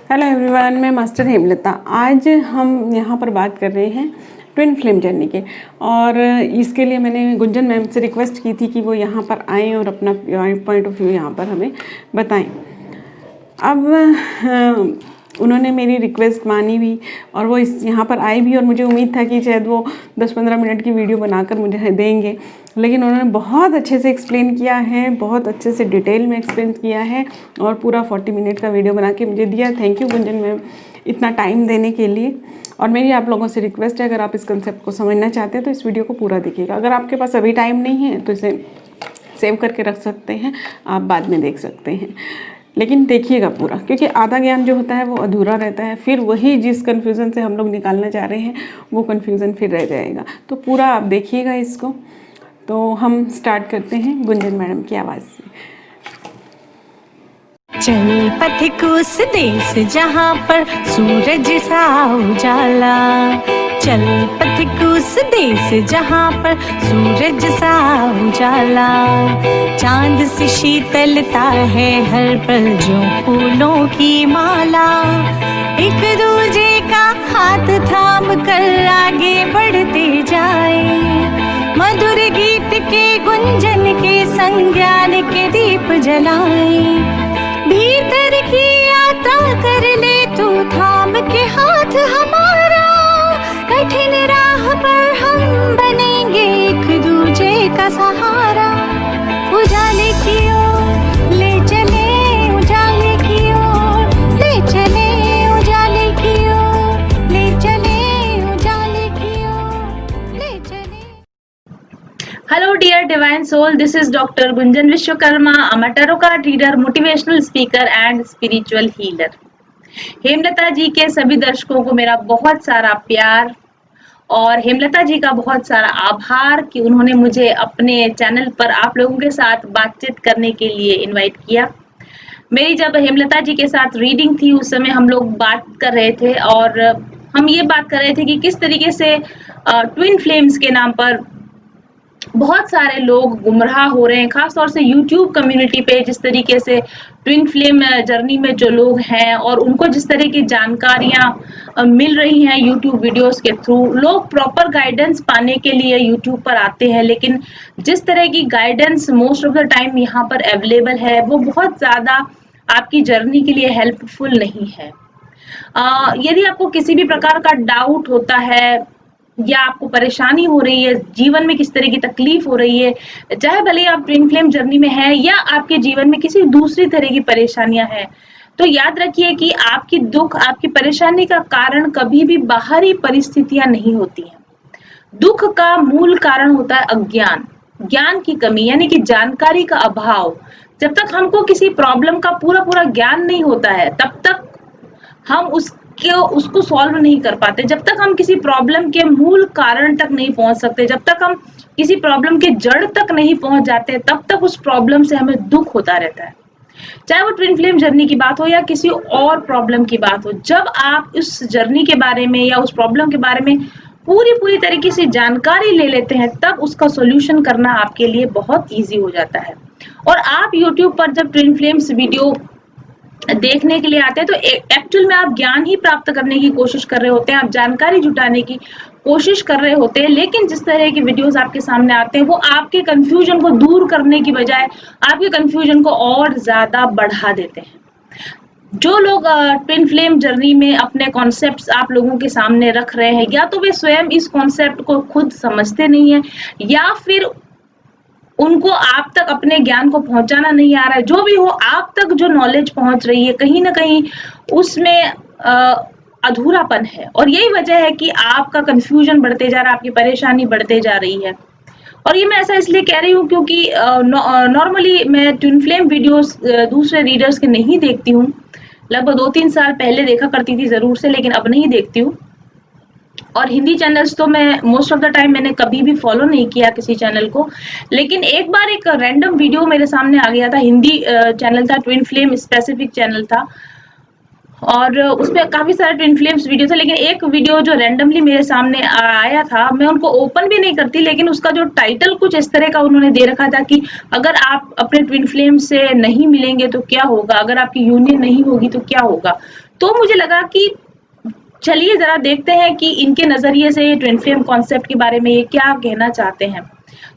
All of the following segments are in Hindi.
हेलो एवरीवन, मैं मास्टर हेमलता। आज हम यहाँ पर बात कर रहे हैं ट्विन फ्लेम जर्नी के, और इसके लिए मैंने गुंजन मैम से रिक्वेस्ट की थी कि वो यहाँ पर आएँ और अपना पॉइंट ऑफ व्यू यहाँ पर हमें बताएं। अब उन्होंने मेरी रिक्वेस्ट मानी भी और वो यहाँ पर आई भी, और मुझे उम्मीद था कि शायद वो 10-15 मिनट की वीडियो बनाकर मुझे देंगे, लेकिन उन्होंने बहुत अच्छे से एक्सप्लेन किया है, बहुत अच्छे से डिटेल में एक्सप्लेन किया है और पूरा 40 मिनट का वीडियो बना के मुझे दिया। थैंक यू गुंजन मैम इतना टाइम देने के लिए। और मेरी आप लोगों से रिक्वेस्ट है, अगर आप इस कंसेप्ट को समझना चाहते हैं तो इस वीडियो को पूरा देखिएगा। अगर आपके पास अभी टाइम नहीं है तो इसे सेव करके रख सकते हैं, आप बाद में देख सकते हैं, लेकिन देखिएगा पूरा, क्योंकि आधा ज्ञान जो होता है वो अधूरा रहता है। फिर वही जिस कन्फ्यूज़न से हम लोग निकालना चाह रहे हैं वो कन्फ्यूज़न फिर रह जाएगा। तो पूरा आप देखिएगा इसको। तो हम स्टार्ट करते हैं गुंजन मैडम की आवाज़ से। चल पथिक उस देश जहाँ पर सूरज सा उजाला, चल पथिक उस देश जहाँ पर सूरज सा उजाला, चांद सी शीतलता है हर पल जो फूलों की माला, एक दूजे का हाथ थाम कर आगे बढ़ते जाए, मधुर गीत के गुंजन के संग ज्ञान के दीप जलाए, भीतर की यात्रा कर ले तू थाम के हाथ हमारा, कठिन राह पर हम बनेंगे एक दूजे का सहारा, उजाले की ओर ले चले, उजाले की ओर ले चले, उजाले की ओर ले चले, उजाले की ओर ले चले। Hello dear divine soul, this is Dr. Gunjan Vishwakarma, I'm a tarot card reader, motivational speaker and spiritual healer. Hemlata जी के सभी दर्शकों को मेरा बहुत सारा प्यार और हेमलता जी का बहुत सारा आभार कि उन्होंने मुझे अपने चैनल पर आप लोगों के साथ बातचीत करने के लिए इनवाइट किया। मेरी जब हेमलता जी के साथ रीडिंग थी उस समय हम लोग बात कर रहे थे और हम ये बात कर रहे थे कि किस तरीके से ट्विन फ्लेम्स के नाम पर बहुत सारे लोग गुमराह हो रहे हैं, खास तौर से यूट्यूब कम्युनिटी पे जिस तरीके से ट्विन फ्लेम जर्नी में जो लोग हैं और उनको जिस तरह की जानकारियां मिल रही हैं यूट्यूब वीडियोस के थ्रू, लोग प्रॉपर गाइडेंस पाने के लिए यूट्यूब पर आते हैं, लेकिन जिस तरह की guidance most of the time यहाँ पर अवेलेबल है वो बहुत ज़्यादा आपकी जर्नी के लिए हेल्पफुल नहीं है। यदि आपको किसी भी प्रकार का डाउट होता है या आपको परेशानी हो रही है, जीवन में किस तरह की तकलीफ हो रही है, चाहे भले आप ट्विन फ्लेम जर्नी में हैं या आपके जीवन में किसी दूसरी तरह की परेशानियां हैं, तो याद रखिए कि आपकी दुख, आपकी परेशानी का कारण कभी भी बाहरी परिस्थितियां नहीं होती हैं। दुख का मूल कारण होता है अज्ञान, ज्ञान की कमी, यानी कि जानकारी का अभाव। जब तक हमको किसी प्रॉब्लम का पूरा ज्ञान नहीं होता है तब तक हम उसको सॉल्व नहीं कर पाते। जब तक हम किसी प्रॉब्लम के मूल कारण तक नहीं पहुंच सकते, जब तक हम किसी प्रॉब्लम के जड़ तक नहीं पहुंच जाते, तब तक उस प्रॉब्लम से हमें दुख होता रहता है। चाहे वो ट्विन फ्लेम जर्नी की बात हो या किसी और प्रॉब्लम की बात हो, जब आप उस जर्नी के बारे में या उस प्रॉब्लम के बारे में पूरी तरीके से जानकारी ले लेते हैं, तब उसका सॉल्यूशन करना आपके लिए बहुत ईजी हो जाता है। और आप यूट्यूब पर जब ट्विन फ्लेम्स वीडियो देखने के लिए आते हैं तो एक्चुअल में आप ज्ञान ही प्राप्त करने की कोशिश कर रहे होते हैं, आप जानकारी जुटाने की कोशिश कर रहे होते हैं, लेकिन जिस तरह की वीडियोस आपके सामने आते हैं वो आपके कंफ्यूजन को दूर करने की बजाय आपके कंफ्यूजन को और ज्यादा बढ़ा देते हैं। जो लोग ट्विन फ्लेम जर्नी में अपने कॉन्सेप्ट्स आप लोगों के सामने रख रहे हैं, या तो वे स्वयं इस कॉन्सेप्ट को खुद समझते नहीं है या फिर उनको आप तक अपने ज्ञान को पहुंचाना नहीं आ रहा है। जो भी हो, आप तक जो नॉलेज पहुंच रही है कहीं ना कहीं उसमें अधूरापन है, और यही वजह है कि आपका कंफ्यूजन बढ़ते जा रहा है, आपकी परेशानी बढ़ते जा रही है। और ये मैं ऐसा इसलिए कह रही हूँ क्योंकि नॉर्मली मैं ट्विन फ्लेम वीडियोस दूसरे रीडर्स के नहीं देखती हूँ। लगभग 2-3 साल पहले देखा करती थी जरूर से, लेकिन अब नहीं देखती हूँ। और हिंदी चैनल्स तो मैं मोस्ट ऑफ द टाइम मैंने कभी भी फॉलो नहीं किया किसी चैनल को, लेकिन एक बार एक रैंडम वीडियो मेरे सामने आ गया था, हिंदी चैनल था, ट्विन फ्लेम स्पेसिफिक चैनल था, और उसमें काफी सारे ट्विन फ्लेम्स वीडियो थे, लेकिन एक वीडियो जो रैंडमली मेरे सामने आया था, मैं उनको ओपन भी नहीं करती, लेकिन उसका जो टाइटल कुछ इस तरह का उन्होंने दे रखा था कि अगर आप अपने ट्विन फ्लेम से नहीं मिलेंगे तो क्या होगा, अगर आपकी यूनियन नहीं होगी तो क्या होगा। तो मुझे लगा कि चलिए जरा देखते हैं कि इनके नजरिए से ट्विन फ्लेम कॉन्सेप्ट के बारे में ये क्या कहना चाहते हैं।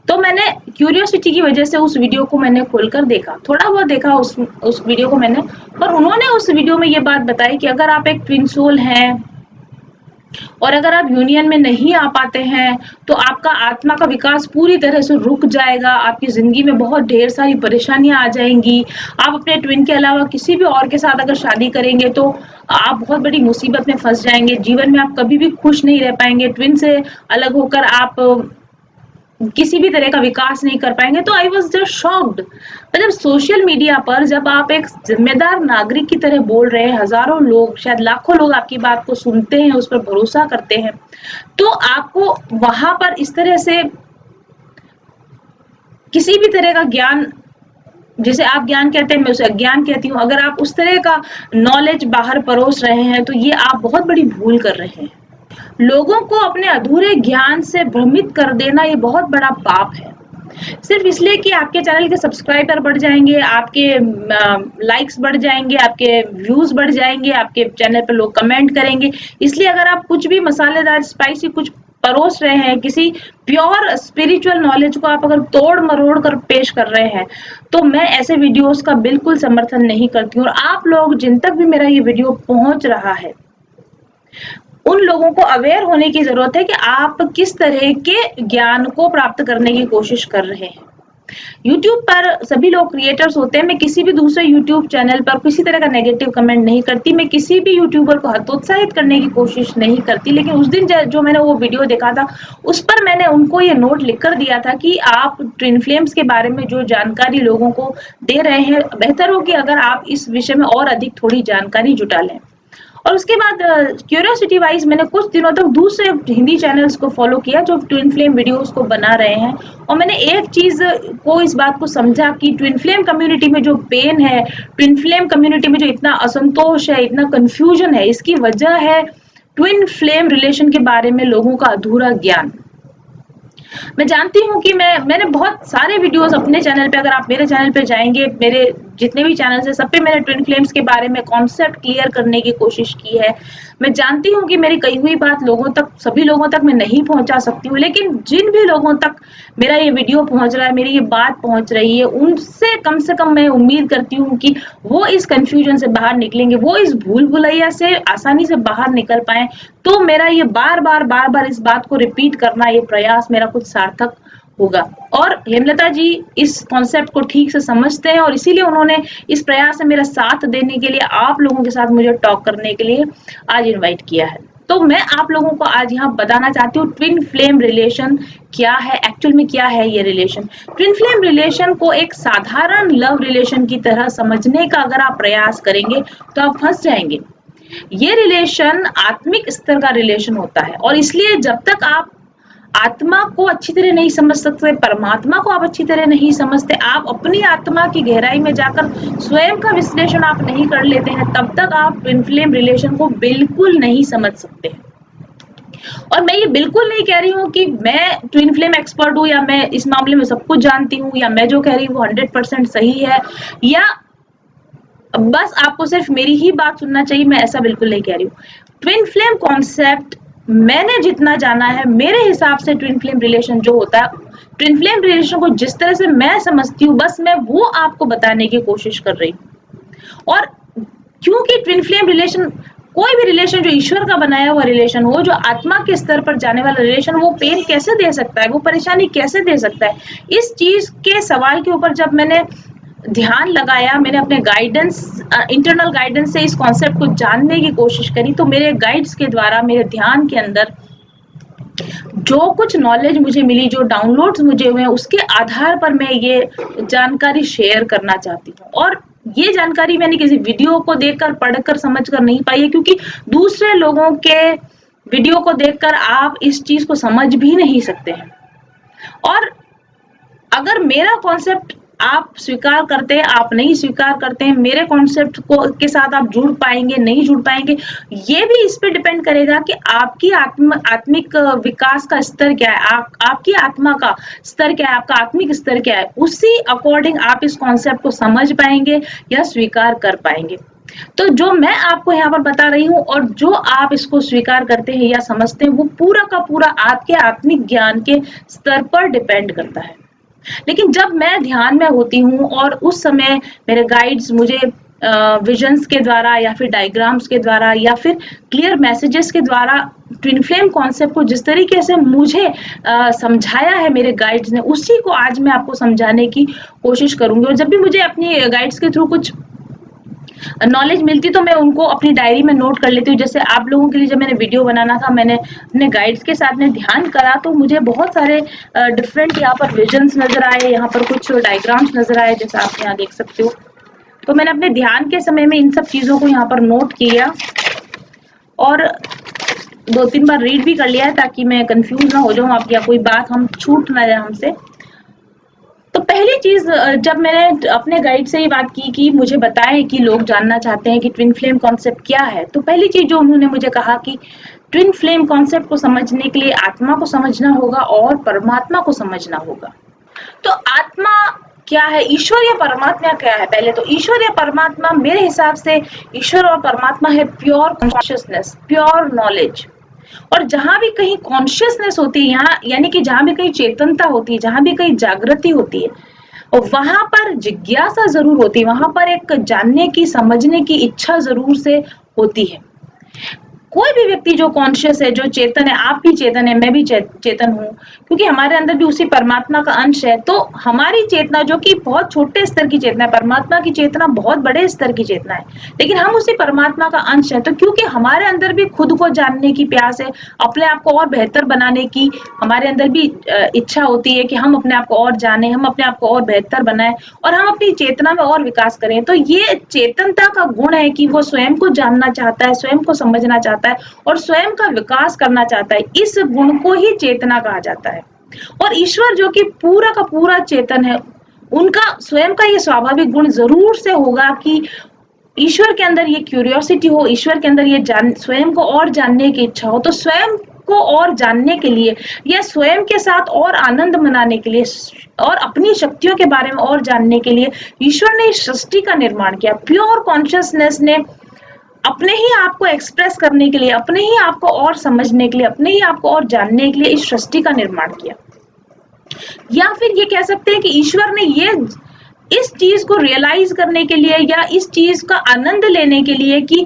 तो मैंने क्यूरियोसिटी की वजह से उस वीडियो को मैंने खोलकर देखा, थोड़ा बहुत देखा उस वीडियो को मैंने। पर उन्होंने उस वीडियो में ये बात बताई कि अगर आप एक ट्विन सोल हैं और अगर आप यूनियन में नहीं आ पाते हैं तो आपका आत्मा का विकास पूरी तरह से रुक जाएगा, आपकी जिंदगी में बहुत ढेर सारी परेशानियां आ जाएंगी। आप अपने ट्विन के अलावा किसी भी और के साथ अगर शादी करेंगे तो आप बहुत बड़ी मुसीबत में फंस जाएंगे, जीवन में आप कभी भी खुश नहीं रह पाएंगे, ट्विन से अलग होकर आप किसी भी तरह का विकास नहीं कर पाएंगे। तो आई वॉज जस्ट शॉक्ड। मतलब सोशल मीडिया पर जब आप एक जिम्मेदार नागरिक की तरह बोल रहे हैं, हजारों लोग शायद लाखों लोग आपकी बात को सुनते हैं, उस पर भरोसा करते हैं, तो आपको वहां पर इस तरह से किसी भी तरह का ज्ञान, जिसे आप ज्ञान कहते हैं मैं उसे अज्ञान कहती हूँ, अगर आप उस तरह का नॉलेज बाहर परोस रहे हैं तो ये आप बहुत बड़ी भूल कर रहे हैं। लोगों को अपने अधूरे ज्ञान से भ्रमित कर देना ये बहुत बड़ा पाप है। सिर्फ इसलिए कि आपके चैनल के सब्सक्राइबर बढ़ जाएंगे, आपके लाइक्स बढ़ जाएंगे, आपके व्यूज बढ़ जाएंगे, आपके चैनल पर लोग कमेंट करेंगे, इसलिए अगर आप कुछ भी मसालेदार स्पाइसी कुछ परोस रहे हैं, किसी प्योर स्पिरिचुअल नॉलेज को आप अगर तोड़ मरोड़ कर पेश कर रहे हैं, तो मैं ऐसे वीडियोस का बिल्कुल समर्थन नहीं करती हूँ। और आप लोग जिन तक भी मेरा ये वीडियो पहुंच रहा है, उन लोगों को अवेयर होने की जरूरत है कि आप किस तरह के ज्ञान को प्राप्त करने की कोशिश कर रहे हैं। YouTube पर सभी लोग क्रिएटर्स होते हैं, मैं किसी भी दूसरे YouTube चैनल पर किसी तरह का नेगेटिव कमेंट नहीं करती, मैं किसी भी यूट्यूबर को हतोत्साहित करने की कोशिश नहीं करती। लेकिन उस दिन जो मैंने वो वीडियो देखा था, उस पर मैंने उनको ये नोट लिख कर दिया था कि आप ट्विन फ्लेम्स के बारे में जो जानकारी लोगों को दे रहे हैं, बेहतर हो कि अगर आप इस विषय में और अधिक थोड़ी जानकारी जुटा लें। और उसके बाद क्यूरियोसिटी वाइज मैंने कुछ दिनों तक दूसरे हिंदी चैनल्स को फॉलो किया जो ट्विन फ्लेम वीडियोस को बना रहे हैं, और मैंने एक चीज को, इस बात को समझा कि ट्विन फ्लेम कम्युनिटी में जो पेन है, ट्विन फ्लेम कम्युनिटी में जो इतना असंतोष है, इतना कंफ्यूजन है, इसकी वजह है ट्विन फ्लेम रिलेशन के बारे में लोगों का अधूरा ज्ञान। मैं जानती हूँ कि मैंने बहुत सारे वीडियोस अपने चैनल पे, अगर आप मेरे चैनल पे जाएंगे, मेरे जितने भी चैनल्स हैं सब पे मैंने ट्विन फ्लेम्स के बारे में कॉन्सेप्ट क्लियर करने की कोशिश की है। मैं जानती हूँ कि मेरी कही हुई बात लोगों तक, सभी लोगों तक मैं नहीं पहुंचा सकती हूँ, लेकिन जिन भी लोगों तक मेरा ये वीडियो पहुंच रहा है, मेरी ये बात पहुंच रही है, उनसे कम से कम मैं उम्मीद करती हूँ कि वो इस कंफ्यूजन से बाहर निकलेंगे, वो इस भूल भुलैया से आसानी से बाहर निकल पाए। तो मेरा ये बार बार इस बात को रिपीट करना, ये प्रयास मेरा कुछ सार्थक होगा। और हेमलता जी इस कॉन्सेप्ट को ठीक से समझते हैं और इसीलिए उन्होंने इस प्रयास में मेरा साथ देने के लिए, आप लोगों के साथ मुझे टॉक करने के लिए आज इनवाइट किया है। तो मैं आप लोगों को आज यहाँ बताना चाहती हूँ ट्विन फ्लेम रिलेशन क्या है, एक्चुअल में क्या है ये रिलेशन। ट्विन फ्लेम रिलेशन को एक साधारण लव रिलेशन की तरह समझने का अगर आप प्रयास करेंगे तो आप फंस जाएंगे। ये रिलेशन आत्मिक स्तर का रिलेशन होता है, और इसलिए जब तक आप आत्मा को अच्छी तरह नहीं समझ सकते, परमात्मा को आप अच्छी तरह नहीं समझते, आप अपनी आत्मा की गहराई में जाकर स्वयं का विश्लेषण आप नहीं कर लेते हैं, तब तक आप ट्विन फ्लेम रिलेशन को बिल्कुल नहीं समझ सकते हैं। और मैं ये बिल्कुल नहीं कह रही हूँ कि मैं ट्विन फ्लेम एक्सपर्ट हूँ, या मैं इस मामले में सब कुछ जानती हूँ, या मैं जो कह रही हूँ वो 100% सही है, या बस आपको सिर्फ मेरी ही बात सुनना चाहिए, मैं ऐसा बिल्कुल नहीं कह रही हूँ। ट्विन फ्लेम कॉन्सेप्ट मैंने जितना जाना है, मेरे हिसाब से ट्विन फ्लेम रिलेशन जो होता है, ट्विन फ्लेम रिलेशन को जिस तरह से मैं समझती हूँ, बस मैं वो आपको बताने की कोशिश कर रही हूँ। और क्योंकि ट्विन फ्लेम रिलेशन, कोई भी रिलेशन जो ईश्वर का बनाया हुआ रिलेशन हो, जो आत्मा के स्तर पर जाने वाला रिलेशन, वो पेन कैसे दे सकता है, वो परेशानी कैसे दे सकता है, इस चीज के सवाल के ऊपर जब मैंने ध्यान लगाया, मैंने अपने गाइडेंस, इंटरनल गाइडेंस से इस कॉन्सेप्ट को जानने की कोशिश करी, तो मेरे गाइड्स के द्वारा, मेरे ध्यान के अंदर जो कुछ नॉलेज मुझे मिली, जो डाउनलोड्स मुझे हुए, उसके आधार पर मैं ये जानकारी शेयर करना चाहती हूँ। और ये जानकारी मैंने किसी वीडियो को देखकर, पढ़कर, समझकर नहीं पाई है, क्योंकि दूसरे लोगों के वीडियो को देखकर आप इस चीज को समझ भी नहीं सकते हैं। और अगर मेरा कॉन्सेप्ट आप स्वीकार करते हैं, आप नहीं स्वीकार करते हैं, मेरे कॉन्सेप्ट को के साथ आप जुड़ पाएंगे, नहीं जुड़ पाएंगे, ये भी इस पे डिपेंड करेगा कि आपकी आत्मिक विकास का स्तर क्या है, आपकी आत्मा का स्तर क्या है, आपका आत्मिक स्तर क्या है। उसी अकॉर्डिंग आप इस कॉन्सेप्ट को समझ पाएंगे या स्वीकार कर पाएंगे। तो जो मैं आपको यहाँ पर बता रही हूँ और जो आप इसको स्वीकार करते हैं या समझते हैं, वो पूरा का पूरा आपके आत्मिक ज्ञान के स्तर पर डिपेंड करता है। लेकिन जब मैं ध्यान में होती हूँ और उस समय मेरे गाइड्स मुझे विजन्स के द्वारा या फिर डायग्राम्स के द्वारा या फिर क्लियर मैसेजेस के द्वारा ट्विन फ्लेम कॉन्सेप्ट को जिस तरीके से मुझे समझाया है मेरे गाइड्स ने, उसी को आज मैं आपको समझाने की कोशिश करूंगी। और जब भी मुझे अपनी गाइड्स के थ्रू कुछ नॉलेज मिलती तो मैं उनको अपनी डायरी में नोट कर लेती हूँ। जैसे आप लोगों के लिए जब मैंने वीडियो बनाना था, मैंने अपने गाइड्स के साथ में ध्यान करा तो मुझे बहुत सारे डिफरेंट यहाँ पर विजन्स नजर आए, यहाँ पर कुछ डायग्राम्स नजर आए, जैसा आप यहाँ देख सकते हो। तो मैंने अपने ध्यान के समय में इन सब चीजों को यहाँ पर नोट किया और 2-3 बार रीड भी कर लिया है ताकि मैं कंफ्यूज ना हो जाऊं आप, या कोई बात हम छूट ना जाए हमसे। तो पहली चीज, जब मैंने अपने गाइड से ये बात की कि मुझे बताएं कि लोग जानना चाहते हैं कि ट्विन फ्लेम कॉन्सेप्ट क्या है, तो पहली चीज जो उन्होंने मुझे कहा कि ट्विन फ्लेम कॉन्सेप्ट को समझने के लिए आत्मा को समझना होगा और परमात्मा को समझना होगा। तो आत्मा क्या है, ईश्वर या परमात्मा क्या है? पहले तो ईश्वर या परमात्मा, मेरे हिसाब से ईश्वर और परमात्मा है प्योर कॉन्शियसनेस, प्योर नॉलेज। और जहां भी कहीं कॉन्शियसनेस होती है, यहाँ यानी कि जहां भी कहीं चेतनता होती है, जहां भी कहीं जागृति होती है, और वहां पर जिज्ञासा जरूर होती है, वहां पर एक जानने की, समझने की इच्छा जरूर से होती है। कोई भी व्यक्ति जो कॉन्शियस है, जो चेतन है, आप भी चेतन है, मैं भी चेतन हूँ, क्योंकि हमारे अंदर भी उसी परमात्मा का अंश है। तो हमारी चेतना जो कि बहुत छोटे स्तर की चेतना है, परमात्मा की चेतना बहुत बड़े स्तर की चेतना है, लेकिन हम उसी परमात्मा का अंश है। तो क्योंकि हमारे अंदर भी खुद को जानने की प्यास है, अपने आप को और बेहतर बनाने की हमारे अंदर भी इच्छा होती है कि हम अपने आप को और जाने, हम अपने आप को और बेहतर बनाए और हम अपनी चेतना में और विकास करें। तो ये चेतनता का गुण है कि वो स्वयं को जानना चाहता है, स्वयं को समझना चाहता है और स्वयं का विकास करना चाहता है। इस गुण को ही चेतना कहा जाता है। और ईश्वर जो कि पूरा का पूरा चेतन है, उनका स्वयं का ये स्वाभाविक गुण जरूर से होगा कि ईश्वर के अंदर ये क्यूरियोसिटी हो, ईश्वर के अंदर ये स्वयं को और जानने की इच्छा हो। तो स्वयं को और जानने के लिए या स्वयं के साथ और आनंद मनाने के लिए और अपनी शक्तियों के बारे में और जानने के लिए ईश्वर ने इस सृष्टि का निर्माण किया। प्योर कॉन्शियसनेस ने अपने ही आप को एक्सप्रेस करने के लिए, अपने ही आप को और समझने के लिए, अपने ही आप को और जानने के लिए इस सृष्टि का निर्माण किया। या फिर ये कह सकते हैं कि ईश्वर ने ये इस चीज को रियलाइज करने के लिए या इस चीज का आनंद लेने के लिए कि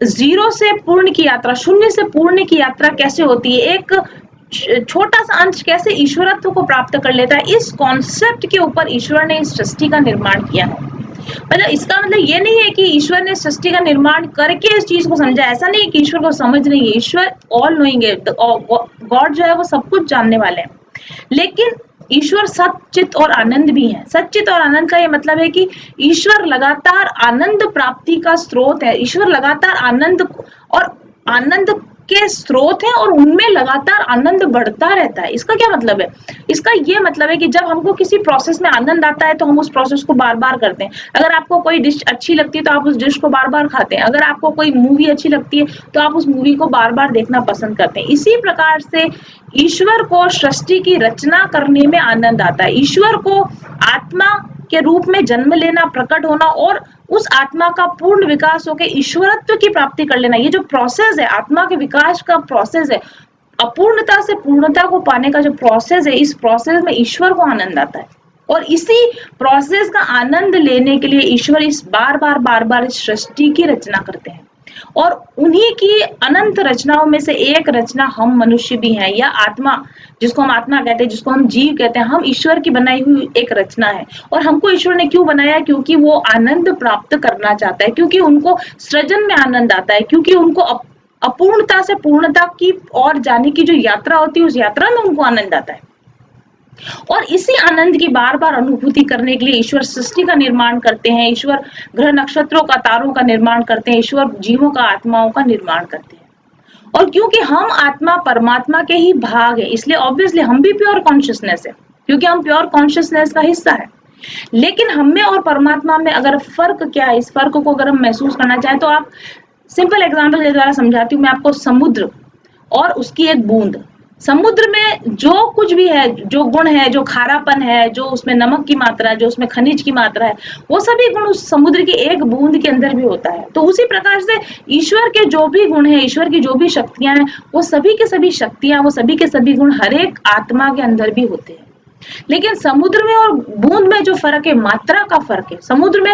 जीरो से पूर्ण की यात्रा, शून्य से पूर्ण की यात्रा कैसे होती है, एक छोटा सा अंश कैसे ईश्वरत्व को प्राप्त कर लेता है, इस कॉन्सेप्ट के ऊपर ईश्वर ने इस सृष्टि का निर्माण किया है। मतलब इसका मतलब ये नहीं है कि ईश्वर ने सृष्टि का निर्माण करके इस चीज को समझा, ऐसा नहीं है कि ईश्वर को समझ नहीं है। ईश्वर ऑल नोइंग है, गॉड जो है वो सब कुछ जानने वाले हैं, लेकिन ईश्वर सच्चित और आनंद भी है। सच्चित और आनंद का ये मतलब है कि ईश्वर लगातार आनंद प्राप्ति का स्रोत है, ईश्वर लगातार आनंद और आनंद के स्रोत है और उनमें लगातार आनंद बढ़ता रहता है। इसका क्या मतलब है? इसका ये मतलब है कि जब हमको किसी प्रोसेस में आनंद आता है तो हम उस प्रोसेस को बार बार करते हैं। अगर आपको कोई डिश अच्छी लगती है तो आप उस डिश को बार बार खाते हैं। अगर आपको कोई मूवी अच्छी लगती है तो आप उस मूवी को बार बार देखना पसंद करते हैं। इसी प्रकार से ईश्वर को सृष्टि की रचना करने में आनंद आता है। ईश्वर को आत्मा के रूप में जन्म लेना, प्रकट होना और उस आत्मा का पूर्ण विकास होकर ईश्वरत्व की प्राप्ति कर लेना, ये जो प्रोसेस है, आत्मा के विकास का प्रोसेस है, अपूर्णता से पूर्णता को पाने का जो प्रोसेस है, इस प्रोसेस में ईश्वर को आनंद आता है। और इसी प्रोसेस का आनंद लेने के लिए ईश्वर इस बार बार इस सृष्टि की रचना करते हैं। और उन्हीं की अनंत रचनाओं में से एक रचना हम मनुष्य भी हैं, या आत्मा, जिसको हम आत्मा कहते हैं, जिसको हम जीव कहते हैं, हम ईश्वर की बनाई हुई एक रचना है। और हमको ईश्वर ने क्यों बनाया? क्योंकि वो आनंद प्राप्त करना चाहता है, क्योंकि उनको सृजन में आनंद आता है, क्योंकि उनको अपूर्णता से पूर्णता की ओर जाने की जो यात्रा होती है, उस यात्रा में उनको आनंद आता है। और इसी आनंद की बार बार अनुभूति करने के लिए ईश्वर सृष्टि का निर्माण करते हैं, ईश्वर ग्रह नक्षत्रों का, तारों का निर्माण करते हैं, ईश्वर जीवों का, आत्माओं का निर्माण करते हैं। और क्योंकि हम आत्मा परमात्मा के ही भाग है, इसलिए ऑब्वियसली हम भी प्योर कॉन्शियसनेस है। क्योंकि हम प्योर कॉन्शियसनेस का हिस्सा है। लेकिन हम में और परमात्मा में अगर फर्क क्या है, इस फर्क को अगर हम महसूस करना चाहें तो आप सिंपल एग्जांपल के द्वारा समझाती हूँ मैं आपको। समुद्र और उसकी एक बूंद, समुद्र में जो कुछ भी है, जो गुण है, जो खारापन है, जो उसमें नमक की मात्रा है, जो उसमें खनिज की मात्रा है, वो सभी गुण उस समुद्र की एक बूंद के अंदर भी होता है। तो उसी प्रकार से ईश्वर के जो भी गुण है, ईश्वर की जो भी शक्तियां हैं, वो सभी के सभी शक्तियां, वो सभी के सभी गुण हर एक आत्मा के अंदर भी होते हैं। लेकिन समुद्र में और बूंद में जो फर्क है, मात्रा का फर्क है। समुद्र में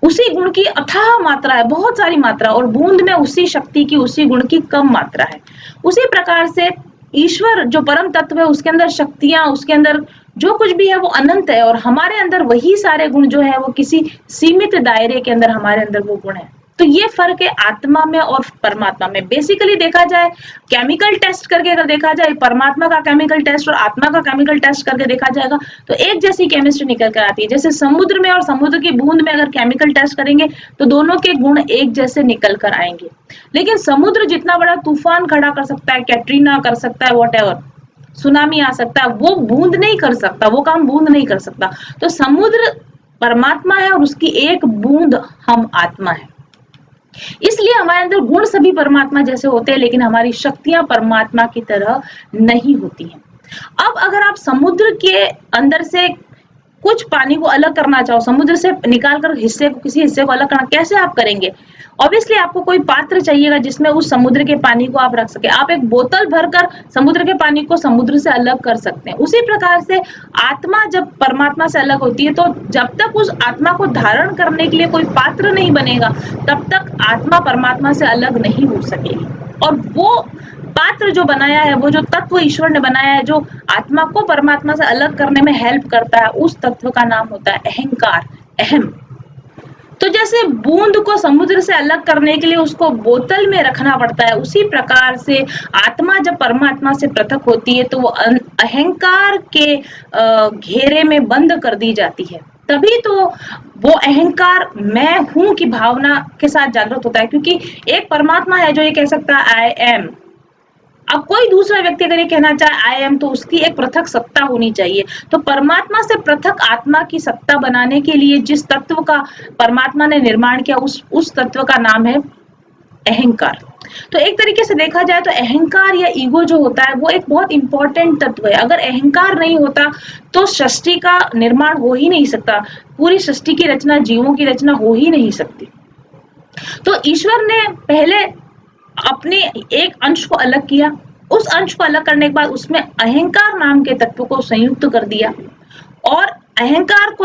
उसी गुण की अथाह मात्रा है, बहुत सारी मात्रा, और बूंद में उसी शक्ति की, उसी गुण की कम मात्रा है। उसी प्रकार से ईश्वर जो परम तत्व है, उसके अंदर शक्तियां, उसके अंदर जो कुछ भी है वो अनंत है, और हमारे अंदर वही सारे गुण जो है वो किसी सीमित दायरे के अंदर हमारे अंदर वो गुण है। तो ये फर्क है आत्मा में और परमात्मा में। बेसिकली देखा जाए, केमिकल टेस्ट करके अगर देखा जाए, परमात्मा का केमिकल टेस्ट और आत्मा का केमिकल टेस्ट करके देखा जाएगा तो एक जैसी केमिस्ट्री निकल कर आती है। जैसे समुद्र में और समुद्र की बूंद में अगर केमिकल टेस्ट करेंगे तो दोनों के गुण एक जैसे निकल कर आएंगे। लेकिन समुद्र जितना बड़ा तूफान खड़ा कर सकता है, कैटरीना कर सकता है, वॉटएवर, सुनामी आ सकता है, वो बूंद नहीं कर सकता, वो काम बूंद नहीं कर सकता। तो समुद्र परमात्मा है और उसकी एक बूंद हम आत्मा है। इसलिए हमारे अंदर गुण सभी परमात्मा जैसे होते हैं, लेकिन हमारी शक्तियां परमात्मा की तरह नहीं होती हैं। अब अगर आप समुद्र के अंदर से कुछ पानी को अलग करना चाहो, समुद्र से निकाल कर किसी हिस्से को अलग करना, कैसे आप करेंगे? ऑब्वियसली आपको कोई पात्र चाहिएगा जिसमें उस समुद्र के पानी को आप रख सके। आप एक बोतल भरकर समुद्र के पानी को समुद्र से अलग कर सकते हैं। उसी प्रकार से आत्मा जब परमात्मा से अलग होती है, तो जब तक उस आत्मा को धारण करने के लिए कोई पात्र नहीं बनेगा, तब तक आत्मा परमात्मा से अलग नहीं हो सकेगी। और वो पात्र जो बनाया है, वो जो तत्व ईश्वर ने बनाया है, जो आत्मा को परमात्मा से अलग करने में हेल्प करता है, उस तत्व का नाम होता है अहंकार, अहम। तो जैसे बूंद को समुद्र से अलग करने के लिए उसको बोतल में रखना पड़ता है, उसी प्रकार से आत्मा जब परमात्मा से पृथक होती है तो वो अहंकार के घेरे में बंद कर दी जाती है। तभी तो वो अहंकार मैं हूं की भावना के साथ जागृत होता है, क्योंकि एक परमात्मा है जो ये कह सकता है आई एम। अब कोई दूसरा व्यक्ति अगर ये कहना चाहे आई एम, तो उसकी एक पृथक सत्ता होनी चाहिए। तो परमात्मा से पृथक आत्मा की सत्ता बनाने के लिए जिस तत्व का परमात्मा ने निर्माण किया, उस तत्व का नाम है अहंकार। तो एक तरीके से देखा जाए तो अहंकार या ईगो जो होता है वो एक बहुत इंपॉर्टेंट तत्व है। अगर अहंकार नहीं होता तो सृष्टि का निर्माण हो ही नहीं सकता, पूरी सृष्टि की रचना, जीवों की रचना हो ही नहीं सकती। तो ईश्वर ने पहले अपने एक अंश को अलग किया, उस अंश को अलग करने के बाद उसमें अहंकार नाम के तत्व को संयुक्त कर दिया, और अहंकार को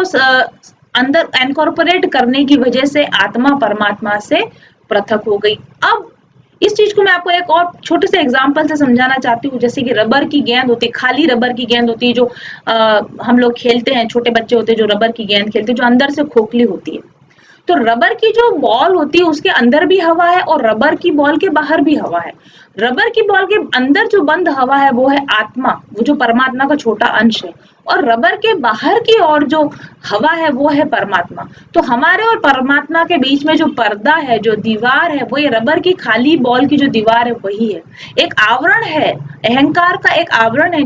अंदर इनकॉर्पोरेट करने की वजह से आत्मा परमात्मा से पृथक हो गई। अब इस चीज को मैं आपको एक और छोटे से एग्जांपल से समझाना चाहती हूँ। जैसे कि रबर की गेंद होती है, खाली रबर की गेंद होती है, जो हम लोग खेलते हैं, छोटे बच्चे होते हैं जो रबर की गेंद खेलते हैं, जो अंदर से खोखली होती है। तो रबर की जो बॉल होती है उसके अंदर भी हवा है और रबर की बॉल के बाहर भी हवा है। रबर की बॉल के अंदर जो बंद हवा है वो है आत्मा, वो जो परमात्मा का छोटा अंश है, और रबर के बाहर की और जो हवा है वो है परमात्मा। तो हमारे और परमात्मा के बीच में जो पर्दा है, जो दीवार है, वो ये रबर की खाली बॉल की जो दीवार है वही है। एक आवरण है, अहंकार का एक आवरण है,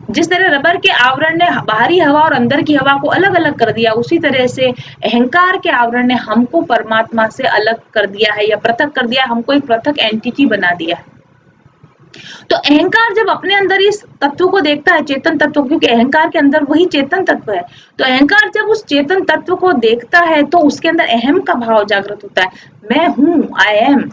जिस तरह रबर के आवरण ने बाहरी हवा और अंदर की हवा को अलग अलग कर दिया, उसी तरह से अहंकार के आवरण ने हमको परमात्मा से अलग कर दिया है या पृथक कर दिया है, हमको एक पृथक एंटिटी बना दिया है। तो अहंकार जब अपने अंदर इस तत्व को देखता है, चेतन तत्व, क्योंकि अहंकार के अंदर वही चेतन तत्व है, तो अहंकार जब उस चेतन तत्व को देखता है तो उसके अंदर अहम का भाव जागृत होता है। मैं हूं, आई एम।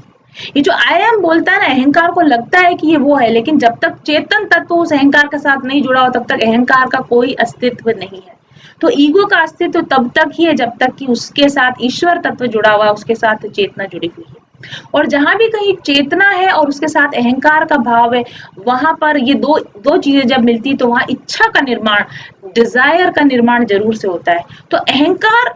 ये जो आई एम बोलता है ना, अहंकार को लगता है कि ये वो है, लेकिन जब तक चेतन तत्व उस अहंकार के साथ नहीं जुड़ा हो तब तक अहंकार का कोई अस्तित्व नहीं है। तो ईगो का अस्तित्व तब तक ही है जब तक कि उसके साथ ईश्वर तत्व जुड़ा हुआ है, उसके साथ चेतना जुड़ी हुई है। और जहां भी कहीं चेतना है और उसके साथ अहंकार का भाव है, वहां पर ये दो चीजें जब मिलती है तो वहां इच्छा का निर्माण, डिजायर का निर्माण जरूर से होता है। तो अहंकार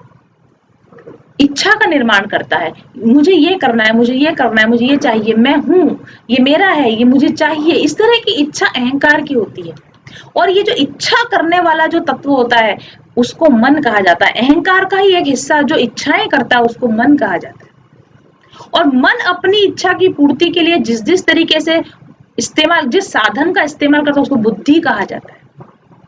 इच्छा का निर्माण करता है, मुझे ये करना है, मुझे ये करना है, मुझे ये चाहिए, मैं हूं, ये मेरा है, ये मुझे चाहिए। इस तरह की इच्छा अहंकार की होती है। और ये जो इच्छा करने वाला जो तत्व होता है उसको मन कहा जाता है। अहंकार का ही एक हिस्सा जो इच्छाएं करता है उसको मन कहा जाता है। और मन अपनी इच्छा की पूर्ति के लिए जिस तरीके से इस्तेमाल, जिस साधन का इस्तेमाल करता है उसको बुद्धि कहा जाता है।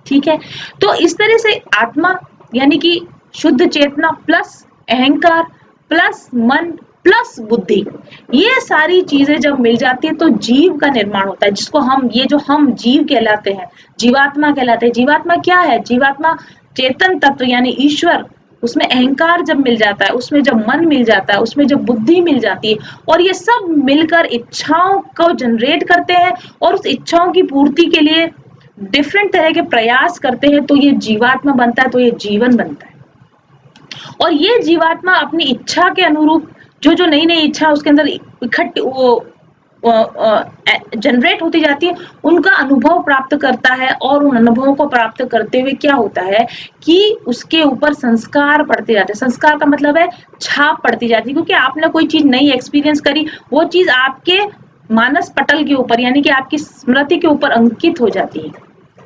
ठीक है। तो इस तरह से आत्मा यानी कि शुद्ध चेतना प्लस अहंकार प्लस मन प्लस बुद्धि, ये सारी चीजें जब मिल जाती है तो जीव का निर्माण होता है, जिसको हम ये जो हम जीव कहलाते हैं, जीवात्मा कहलाते हैं। जीवात्मा क्या है? जीवात्मा चेतन तत्व यानी ईश्वर, उसमें अहंकार जब मिल जाता है, उसमें जब मन मिल जाता है, उसमें जब बुद्धि मिल जाती है और ये सब मिलकर इच्छाओं को जनरेट करते हैं और उस इच्छाओं की पूर्ति के लिए डिफरेंट तरह के प्रयास करते हैं, तो ये जीवात्मा बनता है, तो ये जीवन बनता है। और ये जीवात्मा अपनी इच्छा के अनुरूप जो नई नई इच्छा उसके अंदर इकट्ठी वो जनरेट होती जाती है, उनका अनुभव प्राप्त करता है और उन अनुभवों को प्राप्त करते हुए क्या होता है कि उसके ऊपर संस्कार पड़ते जाते हैं। संस्कार का मतलब है छाप पड़ती जाती है, क्योंकि आपने कोई चीज नई एक्सपीरियंस करी, वो चीज आपके मानस पटल के ऊपर यानी कि आपकी स्मृति के ऊपर अंकित हो जाती है।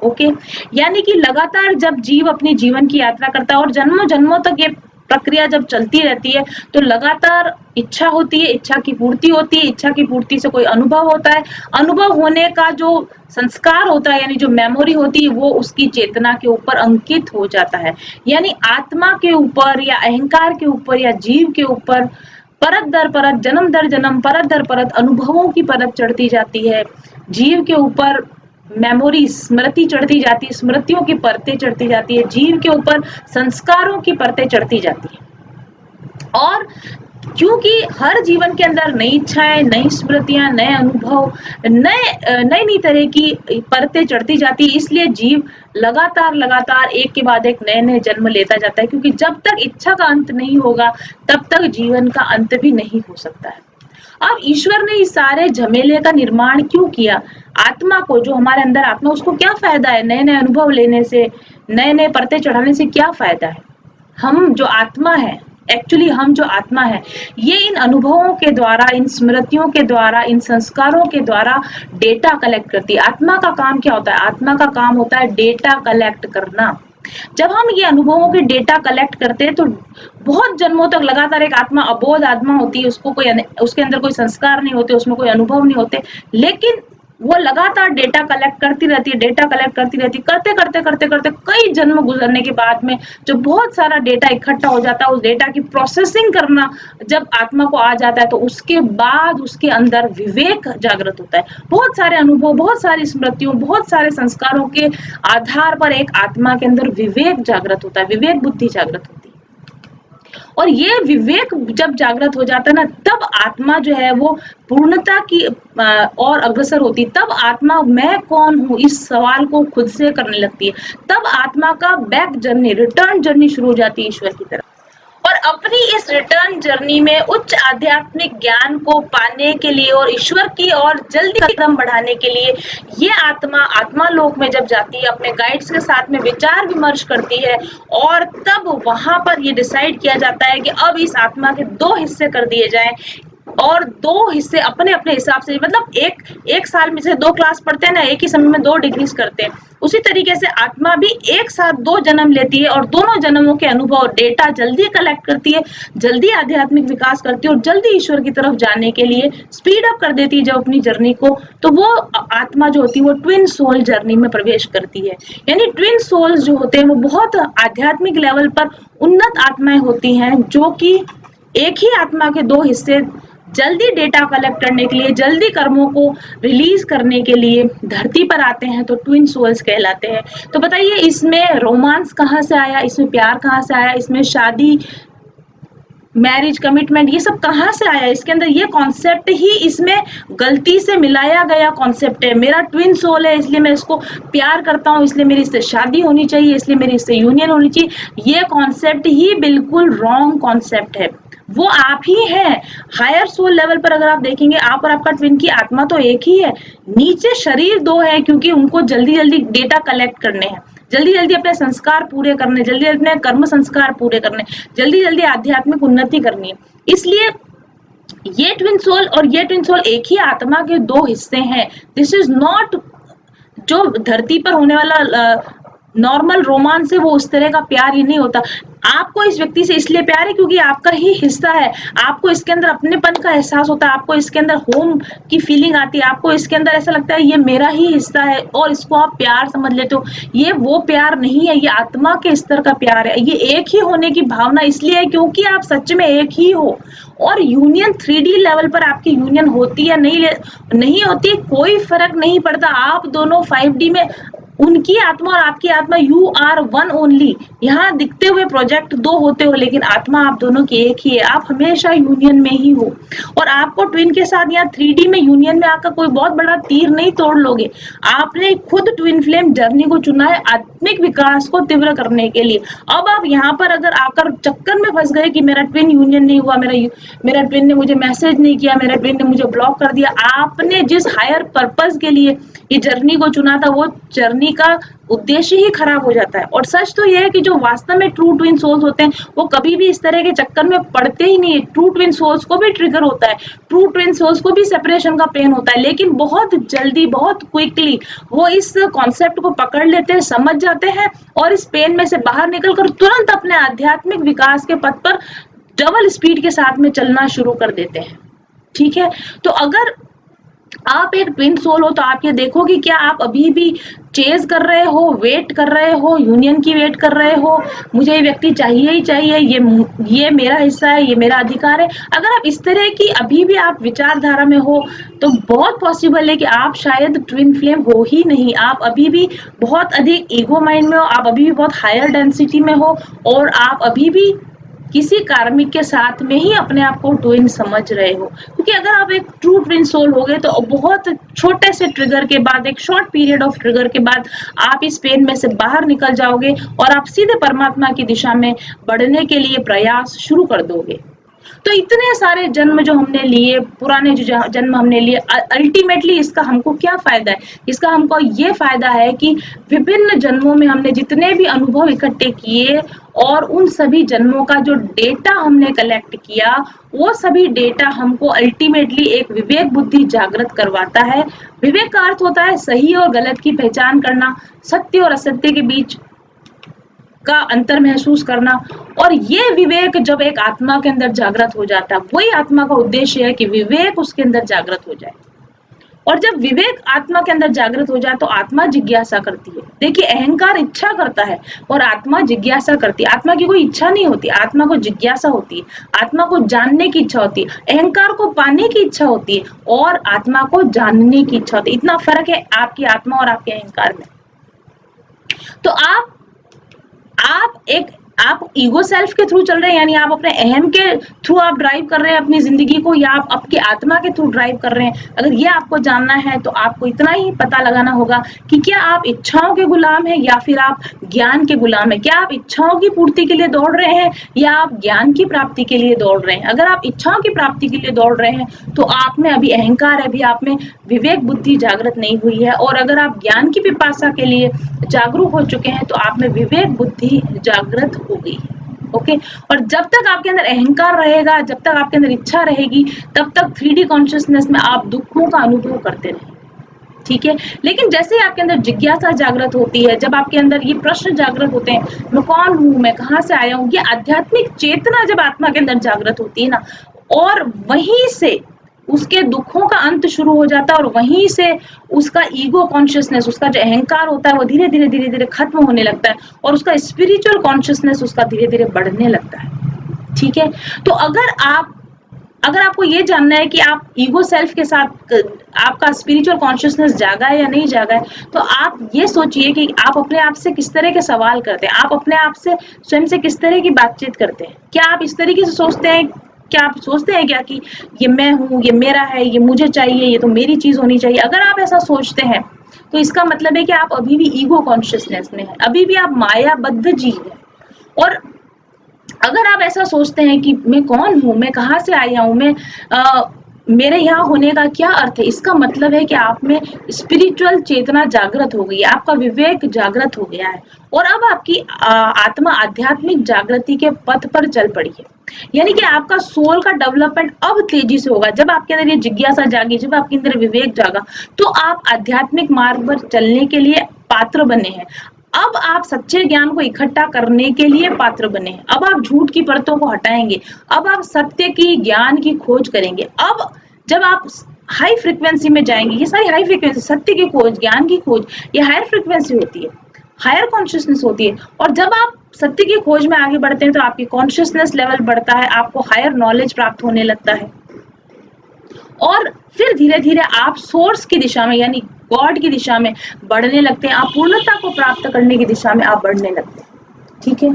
ओके, यानी कि लगातार जब जीव अपनी जीवन की यात्रा करता है और जन्मों जन्मों तक ये प्रक्रिया जब चलती रहती है, तो लगातार इच्छा होती है, इच्छा की पूर्ति होती है, इच्छा की पूर्ति से कोई अनुभव होता है, अनुभव होने का जो संस्कार होता है यानी जो मेमोरी होती है वो उसकी चेतना के ऊपर अंकित हो जाता है। यानी आत्मा के ऊपर या अहंकार के ऊपर या जीव के ऊपर परत दर परत, जन्म दर जन्म, परत दर परत अनुभवों की परत चढ़ती जाती है। जीव के ऊपर मेमोरी स्मृति चढ़ती जाती है, स्मृतियों की परतें चढ़ती जाती है, जीव के ऊपर संस्कारों की परतें चढ़ती जाती है। और क्योंकि हर जीवन के अंदर नई इच्छाएं, नई स्मृतियां, नए अनुभव, नई नई तरह की परतें चढ़ती जाती है, इसलिए जीव लगातार एक के बाद एक नए नए जन्म लेता जाता है, क्योंकि जब तक इच्छा का अंत नहीं होगा तब तक जीवन का अंत भी नहीं हो सकता है। अब ईश्वर ने इस सारे झमेले का निर्माण क्यों किया? आत्मा को, जो हमारे अंदर आत्मा, उसको क्या फायदा है नए नए अनुभव लेने से, नए नए परतें चढ़ाने से? क्या फायदा है? हम जो आत्मा है, एक्चुअली हम जो आत्मा है, ये इन अनुभवों के द्वारा, इन स्मृतियों के द्वारा, इन संस्कारों के द्वारा डेटा कलेक्ट करती है। आत्मा का काम क्या होता है? आत्मा का काम होता है डेटा कलेक्ट करना। जब हम ये अनुभवों के डेटा कलेक्ट करते हैं तो बहुत जन्मों तक लगातार एक आत्मा अबोध आत्मा होती है, उसको कोई, उसके अंदर कोई संस्कार नहीं होते, उसमें कोई अनुभव नहीं होते, लेकिन वो लगातार डेटा कलेक्ट करती रहती है, डेटा कलेक्ट करती रहती है, करते कई जन्म गुजरने के बाद में जब बहुत सारा डेटा इकट्ठा हो जाता है, उस डेटा की प्रोसेसिंग करना जब आत्मा को आ जाता है, तो उसके बाद उसके अंदर विवेक जागृत होता है। बहुत सारे अनुभव, बहुत सारी स्मृतियों, बहुत सारे संस्कारों के आधार पर एक आत्मा के अंदर विवेक जागृत होता है, विवेक बुद्धि जागृत होती है। और ये विवेक जब जागृत हो जाता है ना, तब आत्मा जो है वो पूर्णता की और अग्रसर होती है। तब आत्मा मैं कौन हूँ इस सवाल को खुद से करने लगती है। तब आत्मा का बैक जर्नी, रिटर्न जर्नी शुरू हो जाती है ईश्वर की तरफ। और अपनी इस रिटर्न जर्नी में उच्च आध्यात्मिक ज्ञान को पाने के लिए और ईश्वर की ओर जल्दी कदम बढ़ाने के लिए ये आत्मा लोक में जब जाती है, अपने गाइड्स के साथ में विचार विमर्श करती है, और तब वहां पर ये डिसाइड किया जाता है कि अब इस आत्मा के 2 हिस्से कर दिए जाएं, और 2 हिस्से अपने अपने हिसाब से, मतलब एक साल में से 2 क्लास पढ़ते हैं ना, एक ही समय में 2 डिग्रीज करते हैं, उसी तरीके से आत्मा भी एक साथ 2 जन्म लेती है और दोनों जन्मों के अनुभव डेटा जल्दी कलेक्ट करती है, जल्दी आध्यात्मिक विकास करती है और जल्दी ईश्वर की तरफ जाने के लिए स्पीड अप कर देती है जब अपनी जर्नी को। तो वो आत्मा जो होती है वो ट्विन सोल जर्नी में प्रवेश करती है। यानी ट्विन सोल्स जो होते हैं वो बहुत आध्यात्मिक लेवल पर उन्नत आत्माएं होती हैं, जो कि एक ही आत्मा के 2 हिस्से जल्दी डेटा कलेक्ट करने के लिए, जल्दी कर्मों को रिलीज करने के लिए धरती पर आते हैं, तो ट्विन सोल्स कहलाते हैं। तो बताइए इसमें रोमांस कहाँ से आया, इसमें प्यार कहाँ से आया, इसमें शादी, मैरिज, कमिटमेंट, ये सब कहाँ से आया? इसके अंदर ये कॉन्सेप्ट ही इसमें गलती से मिलाया गया कॉन्सेप्ट है। मेरा ट्विन सोल है इसलिए मैं इसको प्यार करता हूँ, इसलिए मेरी इससे शादी होनी चाहिए, इसलिए मेरी इससे यूनियन होनी चाहिए। ये कॉन्सेप्ट ही बिल्कुल रॉन्ग कॉन्सेप्ट है। वो आप ही हैं। हायर सोल लेवल पर अगर आप देखेंगे, आप और आपका ट्विन की आत्मा तो एक ही है, नीचे शरीर 2 है, क्योंकि उनको जल्दी जल्दी डेटा कलेक्ट करने हैं, जल्दी जल्दी अपने संस्कार पूरे करने, जल्दी जल्दी अपने कर्म संस्कार पूरे करने, जल्दी जल्दी आध्यात्मिक उन्नति करनी है। इसलिए ये ट्विन सोल और ये ट्विन सोल एक ही आत्मा के 2 हिस्से हैं। दिस इज नॉट जो धरती पर होने वाला नॉर्मल रोमांस है, वो उस तरह का प्यार ही नहीं होता। आपको इस व्यक्ति से इसलिए प्यार है क्योंकि आपका ही हिस्सा है, आपको इसके अंदर अपनेपन का एहसास होता है, आपको इसके अंदर होम की फीलिंग आती है, आपको इसके अंदर ऐसा लगता है ये मेरा ही हिस्सा है और इसको आप प्यार समझ लेते हो। ये वो प्यार नहीं है, ये आत्मा के स्तर का प्यार है, ये एक ही होने की भावना इसलिए है क्योंकि आप सच में एक ही हो। और यूनियन 3D लेवल पर आपकी यूनियन होती है नहीं होती, कोई फर्क नहीं पड़ता। आप दोनों 5D में, उनकी आत्मा और आपकी आत्मा, यू आर वन ओनली। यहाँ दिखते हुए प्रोजेक्ट दो होते हो लेकिन आत्मा आप दोनों की एक ही है, आप हमेशा यूनियन में ही हो। और आपको ट्विन के साथ यहाँ 3D में यूनियन में आकर कोई बहुत बड़ा तीर नहीं तोड़ लोगे। आपने खुद ट्विन फ्लेम जर्नी को चुना है आत्मिक विकास को तीव्र करने के लिए। अब आप यहाँ पर अगर आकर चक्कर में फंस गए कि मेरा ट्विन यूनियन नहीं हुआ, मेरा ट्विन ने मुझे मैसेज नहीं किया, मेरा ट्विन ने मुझे ब्लॉक कर दिया, आपने जिस हायर पर्पस के लिए ये जर्नी को चुना था वो जर्नी का उद्देश्य ही खराब हो जाता है। और सच तो ये है कि जो वास्तव में ट्रू ट्विन सोल्स होते हैं वो कभी भी इस तरह के चक्कर में पड़ते ही नहीं है। ट्रू ट्विन सोल्स को भी ट्रिगर होता है, ट्रू ट्विन सोल्स को भी सेपरेशन का पेन होता है, लेकिन बहुत जल्दी, बहुत क्विकली वो इस कॉन्सेप्ट को पकड़ लेते हैं, समझ जाते हैं और इस पेन में से बाहर निकलकर तुरंत अपने आध्यात्मिक विकास के पथ पर डबल स्पीड के साथ में चलना शुरू कर देते हैं। ठीक है, तो अगर आप एक ट्विन सोल हो तो आप ये देखो कि क्या आप अभी भी चेज कर रहे हो, वेट कर रहे हो, यूनियन की वेट कर रहे हो, मुझे ये व्यक्ति चाहिए ही चाहिए, ये मेरा हिस्सा है, ये मेरा अधिकार है। अगर आप इस तरह की अभी भी आप विचारधारा में हो तो बहुत पॉसिबल है कि आप शायद ट्विन फ्लेम हो ही नहीं, आप अभी भी बहुत अधिक ईगो माइंड में हो, आप अभी भी बहुत हायर डेंसिटी में हो और आप अभी भी किसी कार्मिक के साथ में ही अपने आप को ट्विन समझ रहे हो। क्योंकि अगर आप एक ट्रू ट्विन सोल हो गए तो बहुत छोटे से ट्रिगर के बाद, एक शॉर्ट पीरियड ऑफ ट्रिगर के बाद आप इस पेन में से बाहर निकल जाओगे और आप सीधे परमात्मा की दिशा में बढ़ने के लिए प्रयास शुरू कर दोगे। तो इतने सारे जन्म जो हमने लिए, पुराने जो जन्म हमने लिए, अल्टीमेटली इसका हमको क्या फायदा है? इसका हमको ये फायदा है कि विभिन्न जन्मों में हमने जितने भी अनुभव इकट्ठे किए और उन सभी जन्मों का जो डेटा हमने कलेक्ट किया, वो सभी डेटा हमको अल्टीमेटली एक विवेक बुद्धि जागृत करवाता है। विवेक का अर्थ होता है सही और गलत की पहचान करना, सत्य और असत्य के बीच का अंतर महसूस करना। और ये विवेक जब एक आत्मा के अंदर जागृत हो जाता है, वही आत्मा का उद्देश्य है कि विवेक उसके अंदर जागृत हो जाए। और जब विवेक आत्मा के अंदर जागृत हो जाए तो आत्मा जिज्ञासा करती है। देखिए, अहंकार इच्छा करता है और आत्मा जिज्ञासा करती है। आत्मा की कोई इच्छा नहीं होती, आत्मा को जिज्ञासा होती है, आत्मा को जानने की इच्छा होती है। अहंकार को पाने की इच्छा होती है और आत्मा को जानने की इच्छा होती है। इतना फर्क है आपकी आत्मा और आपके अहंकार में। तो आप ईगो सेल्फ के थ्रू चल रहे हैं, यानी आप अपने अहम के थ्रू आप ड्राइव कर रहे हैं अपनी जिंदगी को, या आप आपकी आत्मा के थ्रू ड्राइव कर रहे हैं। अगर ये आपको जानना है तो आपको इतना ही पता लगाना होगा कि क्या आप इच्छाओं के गुलाम हैं या फिर आप ज्ञान के गुलाम हैं। क्या आप इच्छाओं की पूर्ति के लिए दौड़ रहे हैं या आप ज्ञान की प्राप्ति के लिए दौड़ रहे हैं। अगर आप इच्छाओं की प्राप्ति के लिए दौड़ रहे हैं तो आप में अभी अहंकार है, अभी आप में विवेक बुद्धि जागृत नहीं हुई है। और अगर आप ज्ञान की पिपासा के लिए जागरूक हो चुके हैं तो आप में विवेक बुद्धि जागृत हो गई है। ओके, और जब तक आपके अंदर अहंकार रहेगा, जब तक आपके अंदर इच्छा रहेगी, तब तक 3D कॉन्शियसनेस में आप दुखों का अनुभव करते रहेंगे। ठीक है, लेकिन जैसे ही आपके अंदर जिज्ञासा जागृत होती है, जब आपके अंदर ये प्रश्न जागृत होते हैं, मैं कौन हूँ, मैं कहाँ से आया हूँ, ये आध्यात्मिक चेतना जब आत्मा के अंदर जागृत होती है ना, और वहीं से उसके दुखों का अंत शुरू हो जाता है और वहीं से उसका ईगो कॉन्शियसनेस, उसका जो अहंकार होता है वो धीरे धीरे खत्म होने लगता है और उसका स्पिरिचुअल कॉन्शियसनेस उसका धीरे धीरे बढ़ने लगता है। ठीक है, तो अगर आपको ये जानना है कि आप ईगो सेल्फ के साथ आपका स्पिरिचुअल कॉन्शियसनेस जागा है या नहीं जागा है, तो आप ये सोचिए कि आप अपने आप से किस तरह के सवाल करते हैं, आप अपने आप से स्वयं से किस तरह की बातचीत करते हैं। क्या आप इस तरीके से सोचते हैं, क्या आप सोचते हैं क्या कि ये मैं हूँ, ये मेरा है, ये मुझे चाहिए, ये तो मेरी चीज होनी चाहिए। अगर आप ऐसा सोचते हैं तो इसका मतलब है कि आप अभी भी ईगो कॉन्शियसनेस में हैं, अभी भी आप मायाबद्ध जीव हैं। और अगर आप ऐसा सोचते हैं कि मैं कौन हूँ, मैं कहाँ से आया हूँ, मेरे यहाँ होने का क्या अर्थ है, इसका मतलब है कि आप में स्पिरिचुअल चेतना जागृत हो गई है, आपका विवेक जागृत हो गया है और अब आपकी आत्मा आध्यात्मिक जागृति के पथ पर चल पड़ी है। यानी कि आपका सोल का डेवलपमेंट अब तेजी से होगा। जब आपके अंदर ये जिज्ञासा जागी, जब आपके अंदर विवेक जागा, तो आप आध्यात्मिक मार्ग पर चलने के लिए पात्र बने हैं। अब आप सच्चे ज्ञान को इकट्ठा करने के लिए पात्र बने हैं। अब आप झूठ की परतों को हटाएंगे, अब आप सत्य की ज्ञान की खोज करेंगे। अब जब आप हाई फ्रीक्वेंसी में जाएंगे, ये सारी हाई फ्रीक्वेंसी, सत्य की खोज, ज्ञान की खोज, ये हायर फ्रीक्वेंसी होती है, हायर कॉन्शियसनेस होती है। और जब आप सत्य की खोज में आगे बढ़ते हैं तो आपकी कॉन्शियसनेस लेवल बढ़ता है, आपको हायर नॉलेज प्राप्त होने लगता है और फिर धीरे धीरे आप सोर्स की दिशा में यानी गॉड की दिशा में बढ़ने लगते हैं, आप पूर्णता को प्राप्त करने की दिशा में आप बढ़ने लगते हैं। ठीक है,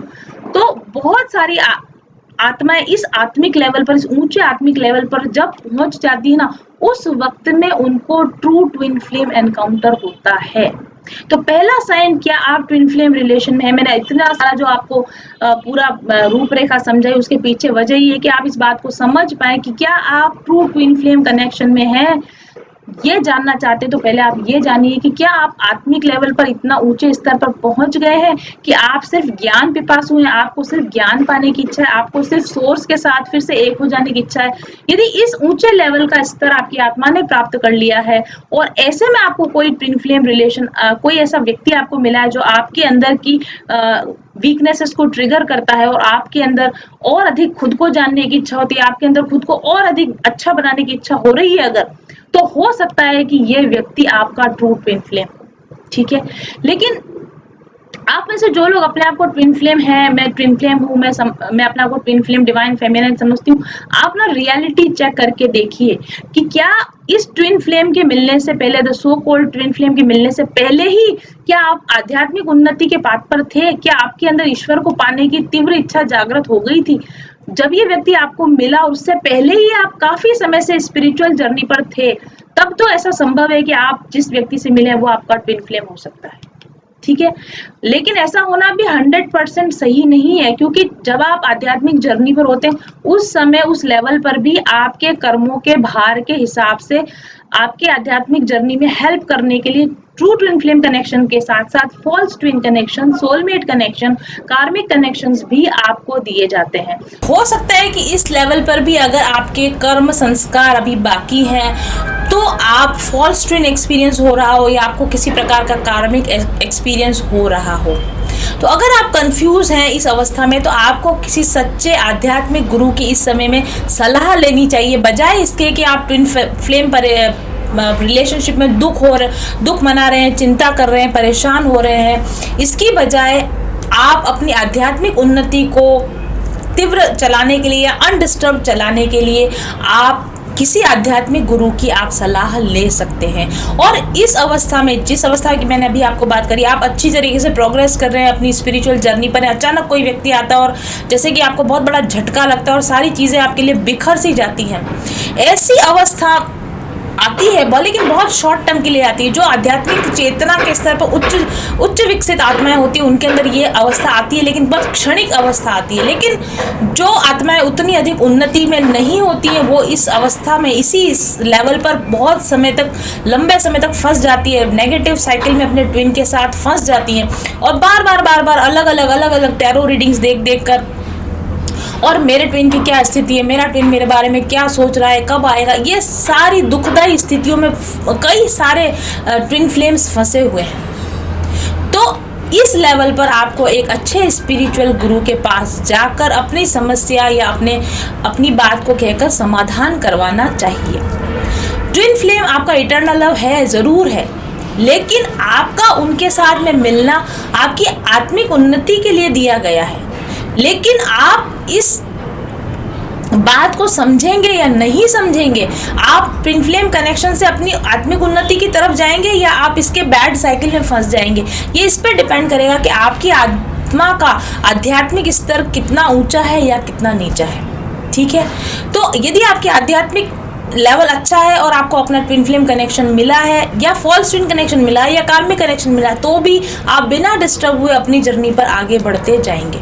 तो बहुत सारी आत्माएं इस आत्मिक लेवल पर, इस ऊंचे आत्मिक लेवल पर जब पहुंच जाती है ना, उस वक्त में उनको ट्रू ट्विन फ्लेम एनकाउंटर होता है। तो पहला साइन क्या, आप ट्विन फ्लेम रिलेशन में है। मैंने इतना सारा जो आपको पूरा रूपरेखा समझाई, उसके पीछे वजह ये है कि आप इस बात को समझ पाए कि क्या आप ट्रू ट्विन फ्लेम कनेक्शन में हैं। ये जानना चाहते तो पहले आप ये जानिए कि क्या आप आत्मिक लेवल पर इतना ऊंचे स्तर पर पहुंच गए हैं कि आप सिर्फ ज्ञान पिपासु हैं, आपको सिर्फ ज्ञान पाने की इच्छा है, आपको सिर्फ सोर्स के साथ फिर से एक हो जाने की इच्छा है। यदि इस ऊंचे लेवल का स्तर आपकी आत्मा ने प्राप्त कर लिया है और ऐसे में आपको कोई ट्विन फ्लेम रिलेशन, कोई ऐसा व्यक्ति आपको मिला है जो आपके अंदर की वीकनेसेस को ट्रिगर करता है और आपके अंदर और अधिक खुद को जानने की इच्छा होती है, आपके अंदर खुद को और अधिक अच्छा बनाने की इच्छा हो रही है अगर, तो हो सकता है कि ये व्यक्ति आपका ट्रू ट्विन फ्लेम। ठीक है, लेकिन आप में से जो लोग अपने आप को ट्विन फ्लेम है, मैं ट्विन फ्लेम हूँ, मैं अपने आप को ट्विन फ्लेम डिवाइन फेमिनिन समझती हूँ, आप ना रियलिटी चेक करके देखिए कि क्या इस ट्विन फ्लेम के मिलने से पहले, the so called twin flame के मिलने से पहले ही क्या आप आध्यात्मिक उन्नति के पाथ पर थे? क्या आपके अंदर ईश्वर को पाने की तीव्र इच्छा जागृत हो गई थी? जब ये व्यक्ति आपको मिला उससे पहले ही आप काफी समय से स्पिरिचुअल जर्नी पर थे, तब तो ऐसा संभव है कि आप जिस व्यक्ति से मिले वो आपका ट्विन फ्लेम हो सकता है। ठीक है, लेकिन ऐसा होना भी 100% सही नहीं है, क्योंकि जब आप आध्यात्मिक जर्नी पर होते हैं उस समय उस लेवल पर भी आपके कर्मों के भार के हिसाब से आपके आध्यात्मिक जर्नी में हेल्प करने के लिए ट्रू ट्विन फ्लेम कनेक्शन के साथ साथ false twin connection, soulmate connection, karmic connections भी आपको दिए जाते हैं। हो सकता है कि इस लेवल पर भी अगर आपके कर्म संस्कार अभी बाकी हैं तो आप फॉल्स ट्विन एक्सपीरियंस हो रहा हो या आपको किसी प्रकार का कार्मिक एक्सपीरियंस हो रहा हो। तो अगर आप कंफ्यूज हैं इस अवस्था में तो आपको किसी सच्चे आध्यात्मिक गुरु की इस समय में सलाह लेनी चाहिए, बजाय इसके कि आप ट्विन फ्लेम पर रिलेशनशिप में दुख मना रहे हैं, चिंता कर रहे हैं, परेशान हो रहे हैं। इसकी बजाय आप अपनी आध्यात्मिक उन्नति को तीव्र चलाने के लिए या अनडिस्टर्ब चलाने के लिए आप किसी आध्यात्मिक गुरु की आप सलाह ले सकते हैं। और इस अवस्था में, जिस अवस्था की मैंने अभी आपको बात करी, आप अच्छी तरीके से प्रोग्रेस कर रहे हैं अपनी स्पिरिचुअल जर्नी पर, अचानक कोई व्यक्ति आता है और जैसे कि आपको बहुत बड़ा झटका लगता है और सारी चीज़ें आपके लिए बिखर सी जाती हैं, ऐसी अवस्था आती है लेकिन बहुत शॉर्ट टर्म के लिए आती है। जो आध्यात्मिक चेतना के स्तर पर उच्च विकसित आत्माएं होती हैं उनके अंदर ये अवस्था आती है, लेकिन बहुत क्षणिक अवस्था आती है। लेकिन जो आत्माएं उतनी अधिक उन्नति में नहीं होती हैं वो इस अवस्था में, इसी लेवल पर बहुत समय तक, लंबे समय तक फंस जाती है, नेगेटिव साइकिल में अपने ट्विन के साथ फंस जाती हैं और बार बार अलग अलग टैरो रीडिंग्स देख कर, और मेरे ट्विन की क्या स्थिति है, मेरा ट्विन मेरे बारे में क्या सोच रहा है, कब आएगा, ये सारी दुखदायी स्थितियों में कई सारे ट्विन फ्लेम्स फंसे हुए हैं। तो इस लेवल पर आपको एक अच्छे स्पिरिचुअल गुरु के पास जाकर अपनी समस्या या अपनी बात को कहकर समाधान करवाना चाहिए। ट्विन फ्लेम आपका इटर्नल लव है, ज़रूर है, लेकिन आपका उनके साथ में मिलना आपकी आत्मिक उन्नति के लिए दिया गया है। लेकिन आप इस बात को समझेंगे या नहीं समझेंगे, आप ट्विन फ्लेम कनेक्शन से अपनी आत्मिक उन्नति की तरफ जाएंगे या आप इसके बैड साइकिल में फंस जाएंगे, ये इस पर डिपेंड करेगा कि आपकी आत्मा का आध्यात्मिक स्तर कितना ऊंचा है या कितना नीचा है। ठीक है, तो यदि आपकी आध्यात्मिक लेवल अच्छा है और आपको अपना ट्विन फ्लेम कनेक्शन मिला है या फॉल्स ट्विन कनेक्शन मिला है या कार्मिक कनेक्शन मिला है, तो भी आप बिना डिस्टर्ब हुए अपनी जर्नी पर आगे बढ़ते जाएंगे।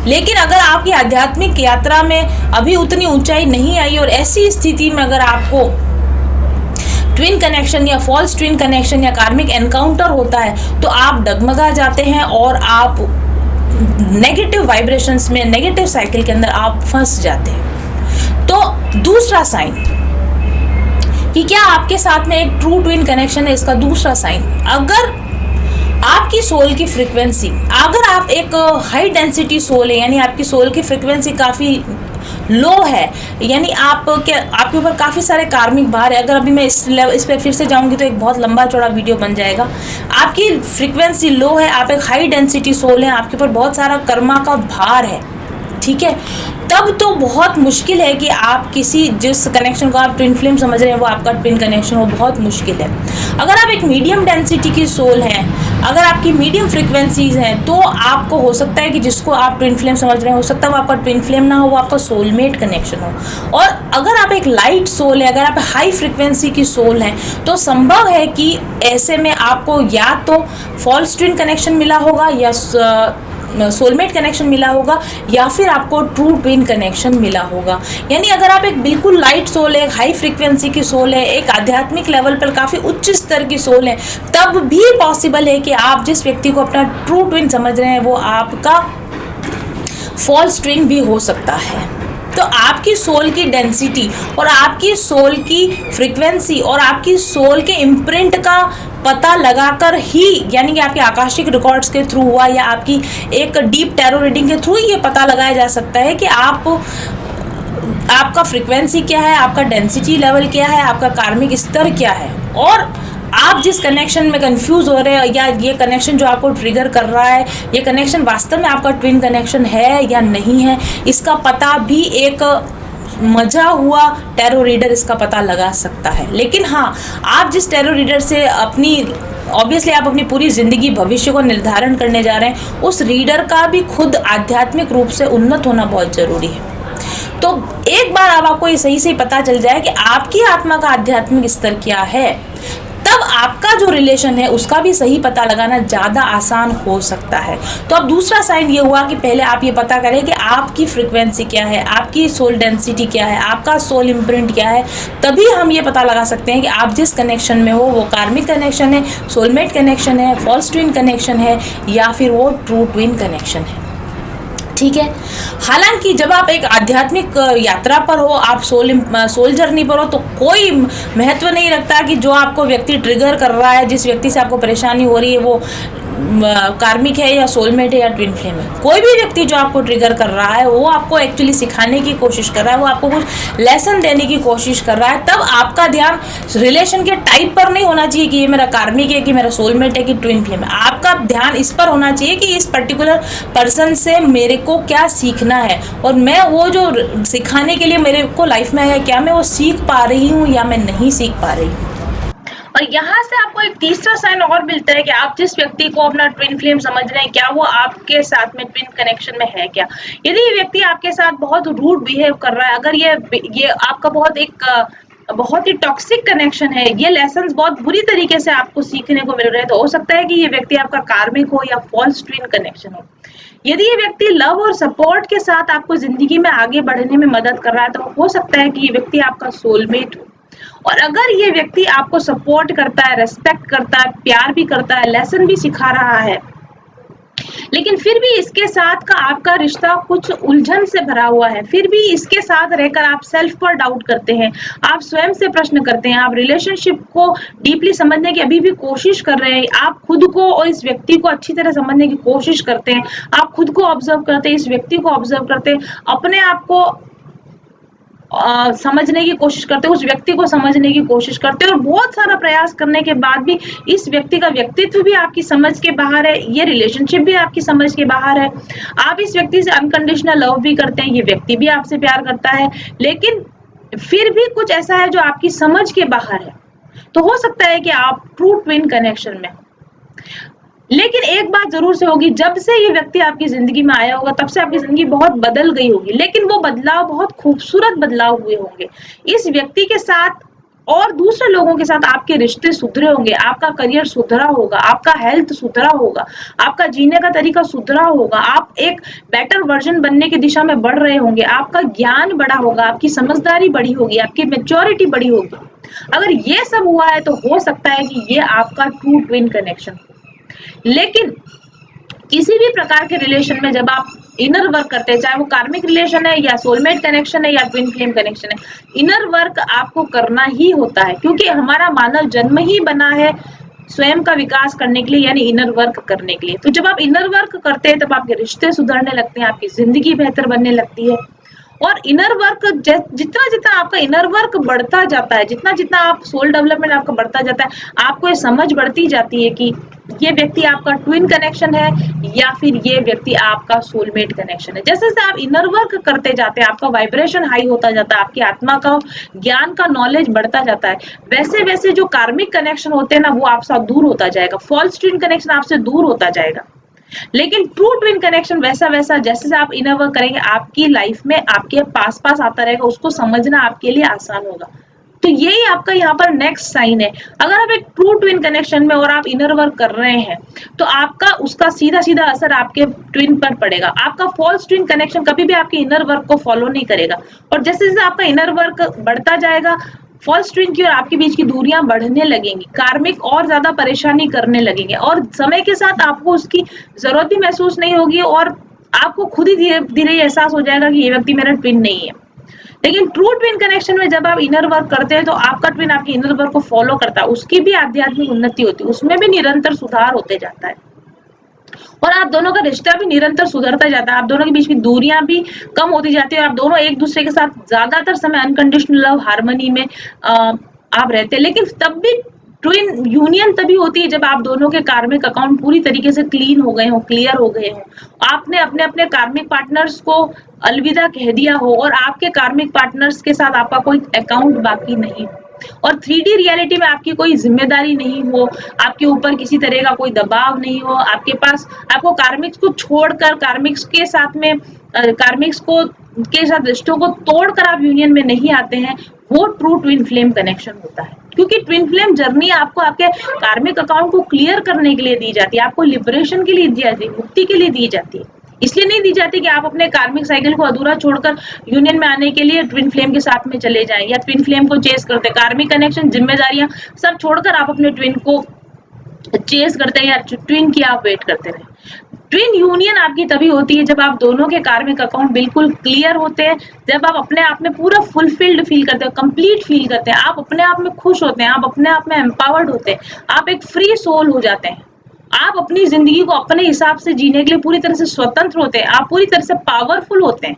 लेकिन अगर आपकी आध्यात्मिक यात्रा में अभी उतनी ऊंचाई नहीं आई और ऐसी स्थिति में अगर आपको ट्विन कनेक्शन या फॉल्स ट्विन कनेक्शन या कार्मिक एनकाउंटर होता है तो आप डगमगा जाते हैं और आप नेगेटिव वाइब्रेशंस में, नेगेटिव साइकिल के अंदर आप फंस जाते हैं। तो दूसरा साइन कि क्या आपके साथ में एक ट्रू ट्विन कनेक्शन है, इसका दूसरा साइन, अगर आपकी सोल की फ्रीक्वेंसी, अगर आप एक हाई डेंसिटी सोल है, यानी आपकी सोल की फ्रीक्वेंसी काफ़ी लो है, यानी आपके ऊपर काफ़ी सारे कार्मिक भार है। अगर अभी मैं इस पे फिर से जाऊंगी तो एक बहुत लंबा चौड़ा वीडियो बन जाएगा। आपकी फ्रीक्वेंसी लो है, आप एक हाई डेंसिटी सोल है, आपके ऊपर बहुत सारा कर्मा का भार है, ठीक है, तब तो बहुत मुश्किल है कि आप जिस कनेक्शन को आप ट्विन फ्लेम समझ रहे हैं वो आपका ट्विन कनेक्शन हो, बहुत मुश्किल है। अगर आप एक मीडियम डेंसिटी की सोल हैं, अगर आपकी मीडियम फ्रीक्वेंसीज हैं, तो आपको हो सकता है कि जिसको आप ट्विन फ्लेम समझ रहे हैं, हो सकता है वो आपका ट्विन फ्लेम ना हो, वो आपका सोलमेट कनेक्शन हो। और अगर आप एक लाइट सोल है, अगर आप हाई फ्रीक्वेंसी की सोल हैं, तो संभव है कि ऐसे में आपको या तो फॉल्स ट्विन कनेक्शन मिला होगा, या सोलमेट कनेक्शन मिला होगा, या फिर आपको ट्रू ट्विन कनेक्शन मिला होगा। यानी अगर आप एक बिल्कुल लाइट सोल है, हाई फ्रीक्वेंसी की सोल है, एक आध्यात्मिक लेवल पर काफ़ी उच्च स्तर की सोल है, तब भी पॉसिबल है कि आप जिस व्यक्ति को अपना ट्रू ट्विन समझ रहे हैं वो आपका फॉल्स ट्विन भी हो सकता है। तो आपकी सोल की डेंसिटी और आपकी सोल की फ्रीक्वेंसी और आपकी सोल के इम्प्रिंट का पता लगाकर ही, यानी कि आपके आकाशिक रिकॉर्ड्स के थ्रू हुआ या आपकी एक डीप टैरो रीडिंग के थ्रू ये पता लगाया जा सकता है कि आपका फ्रीक्वेंसी क्या है, आपका डेंसिटी लेवल क्या है, आपका कार्मिक स्तर क्या है, और आप जिस कनेक्शन में कंफ्यूज हो रहे हैं, या ये कनेक्शन जो आपको ट्रिगर कर रहा है, ये कनेक्शन वास्तव में आपका ट्विन कनेक्शन है या नहीं है, इसका पता भी एक मजा हुआ टैरो रीडर इसका पता लगा सकता है। लेकिन हाँ, आप जिस टैरो रीडर से ऑब्वियसली आप अपनी पूरी जिंदगी भविष्य को निर्धारण करने जा रहे हैं, उस रीडर का भी खुद आध्यात्मिक रूप से उन्नत होना बहुत जरूरी है। तो एक बार अब आपको ये सही से पता चल जाए कि आपकी आत्मा का आध्यात्मिक स्तर क्या है, तब आपका जो रिलेशन है उसका भी सही पता लगाना ज़्यादा आसान हो सकता है। तो अब दूसरा साइन ये हुआ कि पहले आप ये पता करें कि आपकी फ्रीक्वेंसी क्या है, आपकी सोल डेंसिटी क्या है, आपका सोल इम्प्रिंट क्या है, तभी हम ये पता लगा सकते हैं कि आप जिस कनेक्शन में हो वो कार्मिक कनेक्शन है, सोलमेट कनेक्शन है, फॉल्स ट्विन कनेक्शन है, या फिर वो ट्रू ट्विन कनेक्शन है, ठीक है। हालांकि जब आप एक आध्यात्मिक यात्रा पर हो, आप सोल जर्नी पर हो, तो कोई महत्व नहीं रखता कि जो आपको व्यक्ति ट्रिगर कर रहा है, जिस व्यक्ति से आपको परेशानी हो रही है, वो कार्मिक है या सोलमेट है या ट्विन फ्लेम है। कोई भी व्यक्ति जो आपको ट्रिगर कर रहा है वो आपको एक्चुअली सिखाने की कोशिश कर रहा है, वो आपको कुछ लेसन देने की कोशिश कर रहा है। तब आपका ध्यान रिलेशन के टाइप पर नहीं होना चाहिए कि ये मेरा कार्मिक है, कि मेरा सोलमेट है, कि ट्विन फ्लेम है। आपका ध्यान इस पर होना चाहिए कि इस पर्टिकुलर पर्सन से मेरे को क्या सीखना है, और मैं वो जो सिखाने के लिए मेरे को लाइफ में है, क्या मैं वो सीख पा रही हूँ या मैं नहीं सीख पा रही हूँ। और यहाँ से आपको एक तीसरा साइन और मिलता है कि आप जिस व्यक्ति को अपना ट्विन फ्लेम समझ रहे हैं, क्या वो आपके साथ में ट्विन कनेक्शन में है क्या। यदि ये व्यक्ति आपके साथ बहुत रूड बिहेव कर रहा है, अगर ये आपका बहुत ही टॉक्सिक कनेक्शन है, ये लेसन्स बहुत बुरी तरीके से आपको सीखने को मिल रहे हैं, तो हो सकता है कि ये व्यक्ति आपका कार्मिक हो या फॉल्स ट्विन कनेक्शन हो। यदि ये व्यक्ति लव और सपोर्ट के साथ आपको जिंदगी में आगे बढ़ने में मदद कर रहा है, तो हो सकता है कि ये व्यक्ति आपका सोलमेट हो। और अगर ये व्यक्ति आपको सपोर्ट करता है, रेस्पेक्ट करता है, प्यार भी करता है, लेसन भी सिखा रहा है, लेकिन फिर भी इसके साथ का आपका रिश्ता कुछ उलझन से भरा हुआ है, फिर भी इसके साथ रहकर आप सेल्फ पर डाउट करते हैं, आप स्वयं से प्रश्न करते हैं, आप रिलेशनशिप को डीपली समझने की अभी भी कोशिश कर रहे हैं, आप खुद को और इस व्यक्ति को अच्छी तरह समझने की कोशिश करते हैं, आप खुद को ऑब्जर्व करते हैं, इस व्यक्ति को ऑब्जर्व करते हैं, अपने आप को समझने की कोशिश करते हैं, उस व्यक्ति को समझने की कोशिश करते हैं, और बहुत सारा प्रयास करने के बाद भी इस व्यक्ति का व्यक्तित्व भी आपकी समझ के बाहर है, ये रिलेशनशिप भी आपकी समझ के बाहर है। आप इस व्यक्ति से अनकंडीशनल लव भी करते हैं, ये व्यक्ति भी आपसे प्यार करता है, लेकिन फिर भी कुछ ऐसा है जो आपकी समझ के बाहर है। तो हो सकता है कि आप ट्रू ट्विन कनेक्शन में, लेकिन एक बात जरूर से होगी, जब से ये व्यक्ति आपकी जिंदगी में आया होगा तब से आपकी जिंदगी बहुत बदल गई होगी, लेकिन वो बदलाव बहुत खूबसूरत बदलाव हुए होंगे। इस व्यक्ति के साथ और दूसरे लोगों के साथ आपके रिश्ते सुधरे होंगे, आपका करियर सुधरा होगा, आपका हेल्थ सुधरा होगा, आपका जीने का तरीका सुधरा होगा, आप एक बेटर वर्जन बनने की दिशा में बढ़ रहे होंगे, आपका ज्ञान बढ़ा होगा, आपकी समझदारी बढ़ी होगी, आपकी मैच्योरिटी बढ़ी होगी। अगर ये सब हुआ है तो हो सकता है कि ये आपका ट्रू ट्विन कनेक्शन। लेकिन किसी भी प्रकार के रिलेशन में जब आप इनर वर्क करते हैं, चाहे वो कार्मिक रिलेशन है या सोलमेट कनेक्शन है या ट्विन फ्लेम कनेक्शन है, इनर वर्क आपको करना ही होता है, क्योंकि हमारा मानव जन्म ही बना है स्वयं का विकास करने के लिए, यानी इनर वर्क करने के लिए। तो जब आप इनर वर्क करते हैं तब आपके रिश्ते सुधरने लगते हैं, आपकी जिंदगी बेहतर बनने लगती है। और इनर वर्क जितना जितना आपका इनर वर्क बढ़ता जाता है, जितना जितना आप सोल डेवलपमेंट आपका बढ़ता जाता है, आपको ये समझ बढ़ती जाती है कि ये व्यक्ति आपका ट्विन कनेक्शन है या फिर ये व्यक्ति आपका सोलमेट कनेक्शन है। जैसे जैसे आप इनर वर्क करते जाते हैं, आपका वाइब्रेशन हाई होता जाता है, आपकी आत्मा का ज्ञान का नॉलेज बढ़ता जाता है, वैसे वैसे जो कार्मिक कनेक्शन होते हैं ना, वो आपसे दूर होता जाएगा। फॉल्स ट्विन कनेक्शन आपसे दूर होता जाएगा। लेकिन ट्रू ट्विन कनेक्शन वैसा वैसा जैसे जैसे आप इनर वर्क करेंगे, आपकी लाइफ में आपके पास पास आता रहेगा, उसको समझना आपके लिए आसान होगा। तो यही आपका यहाँ पर नेक्स्ट साइन है। अगर आप एक ट्रू ट्विन कनेक्शन में और आप इनर वर्क कर रहे हैं, तो आपका उसका सीधा सीधा असर आपके ट्विन पर पड़ेगा। आपका फॉल्स ट्विन कनेक्शन कभी भी आपके इनर वर्क को फॉलो नहीं करेगा। और जैसे जैसे आपका इनर वर्क बढ़ता जाएगा, फॉल्स ट्विन की और आपके बीच की दूरियां बढ़ने लगेंगी, कार्मिक और ज्यादा परेशानी करने लगेंगे, और समय के साथ आपको उसकी जरूरत भी महसूस नहीं होगी और आपको खुद ही धीरे धीरे एहसास हो जाएगा कि ये व्यक्ति मेरा ट्विन नहीं है। लेकिन ट्रू ट्विन कनेक्शन में जब आप इनर वर्क करते हैं, तो आपका ट्विन आपके इनर वर्क को फॉलो करता है, उसकी भी आध्यात्मिक उन्नति होती है, उसमें भी निरंतर सुधार होते जाता है और आप दोनों का रिश्ता भी निरंतर सुधरता जाता है। आप दोनों के बीच की दूरियां भी कम होती जाती है। आप दोनों एक दूसरे के साथ ज्यादातर समय अनकंडीशनल लव, हार्मनी में आप रहते हैं। लेकिन तब भी ट्विन यूनियन तभी होती है जब आप दोनों के कार्मिक अकाउंट पूरी तरीके से क्लीन हो गए हो, क्लियर हो गए हो, आपने अपने अपने कार्मिक पार्टनर्स को अलविदा कह दिया हो और आपके कार्मिक पार्टनर्स के साथ आपका कोई अकाउंट बाकी नहीं हो, और 3D रियलिटी में आपकी कोई जिम्मेदारी नहीं हो, आपके ऊपर किसी तरह का कोई दबाव नहीं हो, आपके पास आपको कार्मिक्स को छोड़कर कार्मिक्स के साथ में कार्मिक्स को के साथ रिश्तों को तोड़कर आप यूनियन में नहीं आते हैं, वो ट्रू ट्विन फ्लेम कनेक्शन होता है। क्योंकि ट्विन फ्लेम जर्नी आपको आपके कार्मिक अकाउंट को क्लियर करने के लिए दी जाती है, आपको लिबरेशन के लिए दी जाती है, मुक्ति के लिए दी जाती है। इसलिए नहीं दी जाती कि आप अपने कार्मिक साइकिल को अधूरा छोड़कर यूनियन में आने के लिए ट्विन फ्लेम के साथ में चले जाएं या ट्विन फ्लेम को चेस करते। कार्मिक कनेक्शन, जिम्मेदारियां सब छोड़कर आप अपने ट्विन को चेस करते हैं या ट्विन की आप वेट करते रहे। ट्विन यूनियन आपकी तभी होती है जब आप दोनों के कार्मिक अकाउंट बिल्कुल क्लियर होते हैं, जब आप अपने आप में पूरा फुलफिल्ड फील करते हो, कंप्लीट फील करते हैं, आप अपने आप में खुश होते हैं, आप अपने आप में एम्पावर्ड होते हैं, आप एक फ्री सोल हो जाते हैं, आप अपनी जिंदगी को अपने हिसाब से जीने के लिए पूरी तरह से स्वतंत्र होते हैं, आप पूरी तरह से पावरफुल होते हैं,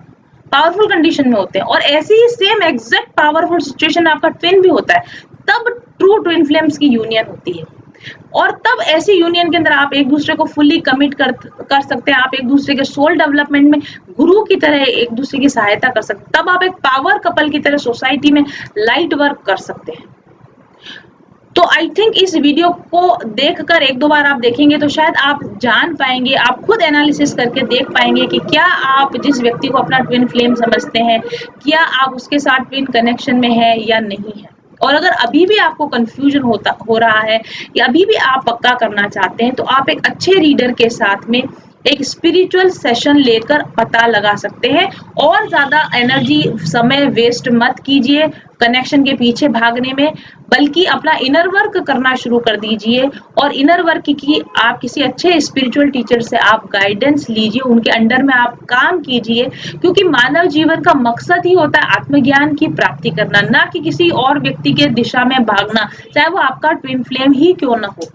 पावरफुल कंडीशन में होते हैं। और ऐसी ही सेम एग्जैक्ट पावरफुल सिचुएशन आपका ट्विन भी होता है, तब ट्रू ट्विन फ्लेम्स की यूनियन होती है। और तब ऐसी यूनियन के अंदर आप एक दूसरे को फुल्ली कमिट कर सकते हैं, आप एक दूसरे के सोल डेवलपमेंट में गुरु की तरह एक दूसरे की सहायता कर सकते हैं, तब आप एक पावर कपल की तरह सोसाइटी में लाइट वर्क कर सकते हैं। तो आई थिंक इस वीडियो को देखकर एक दो बार आप देखेंगे तो शायद आप जान पाएंगे, आप खुद एनालिसिस करके देख पाएंगे कि क्या आप जिस व्यक्ति को अपना ट्विन फ्लेम समझते हैं, क्या आप उसके साथ ट्विन कनेक्शन में है या नहीं है। और अगर अभी भी आपको कंफ्यूजन हो रहा है या अभी भी आप पक्का करना चाहते हैं, तो आप एक अच्छे रीडर के साथ में एक स्पिरिचुअल सेशन लेकर पता लगा सकते हैं। और ज्यादा एनर्जी, समय वेस्ट मत कीजिए कनेक्शन के पीछे भागने में, बल्कि अपना इनर वर्क करना शुरू कर दीजिए। और इनर वर्क की आप किसी अच्छे स्पिरिचुअल टीचर से आप गाइडेंस लीजिए, उनके अंडर में आप काम कीजिए, क्योंकि मानव जीवन का मकसद ही होता है आत्मज्ञान की प्राप्ति करना, ना कि किसी और व्यक्ति के दिशा में भागना, चाहे वो आपका ट्विन फ्लेम ही क्यों ना हो।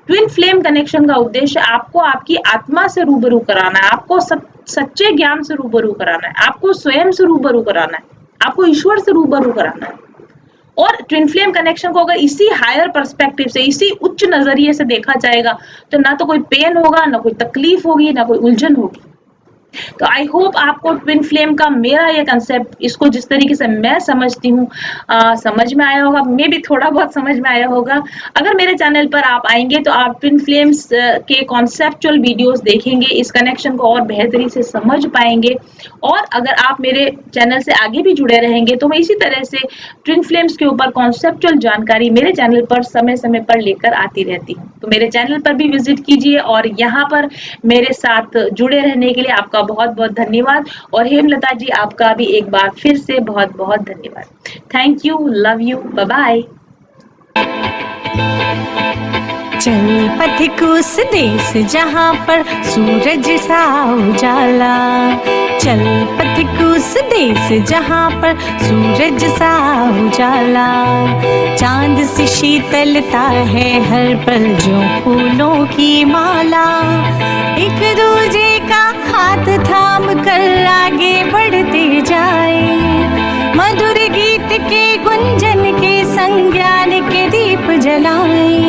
ट्विन फ्लेम कनेक्शन का उद्देश्य आपको आपकी आत्मा से रूबरू कराना है, आपको सच्चे ज्ञान से रूबरू कराना है, आपको स्वयं से रूबरू कराना है, आपको ईश्वर से रूबरू कराना है। और ट्विन फ्लेम कनेक्शन को अगर इसी हायर पर्सपेक्टिव से, इसी उच्च नजरिए से देखा जाएगा, तो ना तो कोई पेन होगा, ना कोई तकलीफ होगी, ना कोई उलझन होगी। तो आई होप आपको ट्विन फ्लेम का मेरा ये कंसेप्ट, इसको जिस तरीके से मैं समझती हूँ, समझ में आया होगा, मे भी थोड़ा बहुत समझ में आया होगा। अगर मेरे चैनल पर आप आएंगे तो आप ट्विन फ्लेम्स के कॉन्सेप्चुअल वीडियोस देखेंगे, इस कनेक्शन को और बेहतरी से समझ पाएंगे। और अगर आप मेरे चैनल से आगे भी जुड़े रहेंगे तो मैं इसी तरह से ट्विन फ्लेम्स के ऊपर कॉन्सेप्चुअल जानकारी मेरे चैनल पर समय समय पर लेकर आती रहती हूँ। तो मेरे चैनल पर भी विजिट कीजिए और यहाँ पर मेरे साथ जुड़े रहने के लिए आपका बहुत बहुत धन्यवाद। और हेमलता जी, आपका भी एक बार फिर से बहुत बहुत धन्यवाद। Thank you, love you, bye bye. चल पथिक उस देश जहाँ पर सूरज सा उजाला, चल पथिक उस देश जहाँ पर सूरज सा उजाला, चांद सी शीतलता है हर पल जो फूलों की माला, एक दूजे का हाथ थाम कर आगे बढ़ते जाए, मधुर गीत के गुंजन के संग ज्ञान के दीप जलाए,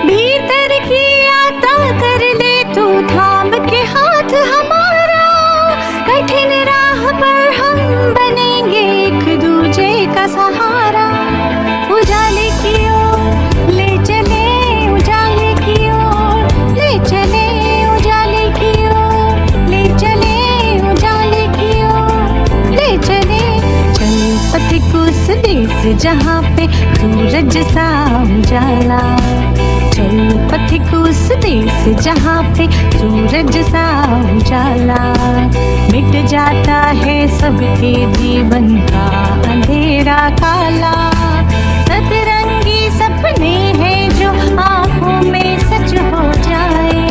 भीतर की यात्रा कर ले तू थाम के हाथ हमारा, कठिन राह पर हम बनेंगे एक दूजे का सहारा, उजाले की ओर ले चले, उजाले की ओर ले चले, उजाले की ओर ले चले, उजाले की ओर ले चले, चल पथिक उस देश जहाँ पे सूरज सा उजाला, चल पथिक उस देश जहाँ पे सूरज सा उजाला, मिट जाता है सबके जीवन का अंधेरा काला, सतरंगी सपने हैं जो आँखों में सच हो जाए,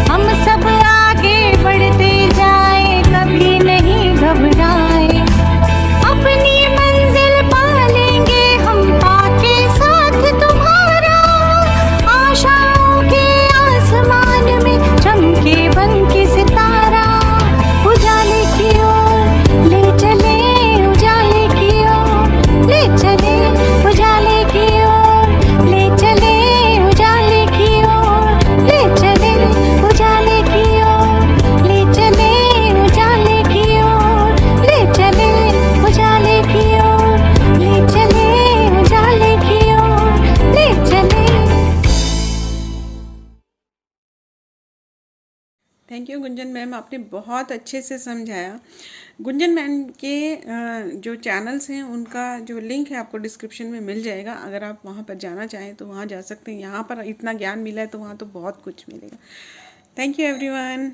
हम सब आगे बढ़ते जाए कभी नहीं घबराए, अपनी मंजिल पा लेंगे हम पाके साथ तुम्हारा, आशाओं के आसमान में चमके बन के सितारा, उजाले की ओर ले चले, उजाले की ओर ले चले, उजाले की ओर ले चले, उजाले की ओर ले चले, उजाले की ओर ले चले, उजाले की ओर ले चले, उजाले की ओर ले चले, उजाले की ओर ले चले। थैंक यू गुंजन मैम, आपने बहुत अच्छे से समझाया। गुंजन मैम के जो चैनल्स हैं उनका जो लिंक है आपको डिस्क्रिप्शन में मिल जाएगा, अगर आप वहाँ पर जाना चाहें तो वहाँ जा सकते हैं। यहाँ पर इतना ज्ञान मिला है तो वहाँ तो बहुत कुछ मिलेगा। Thank you everyone.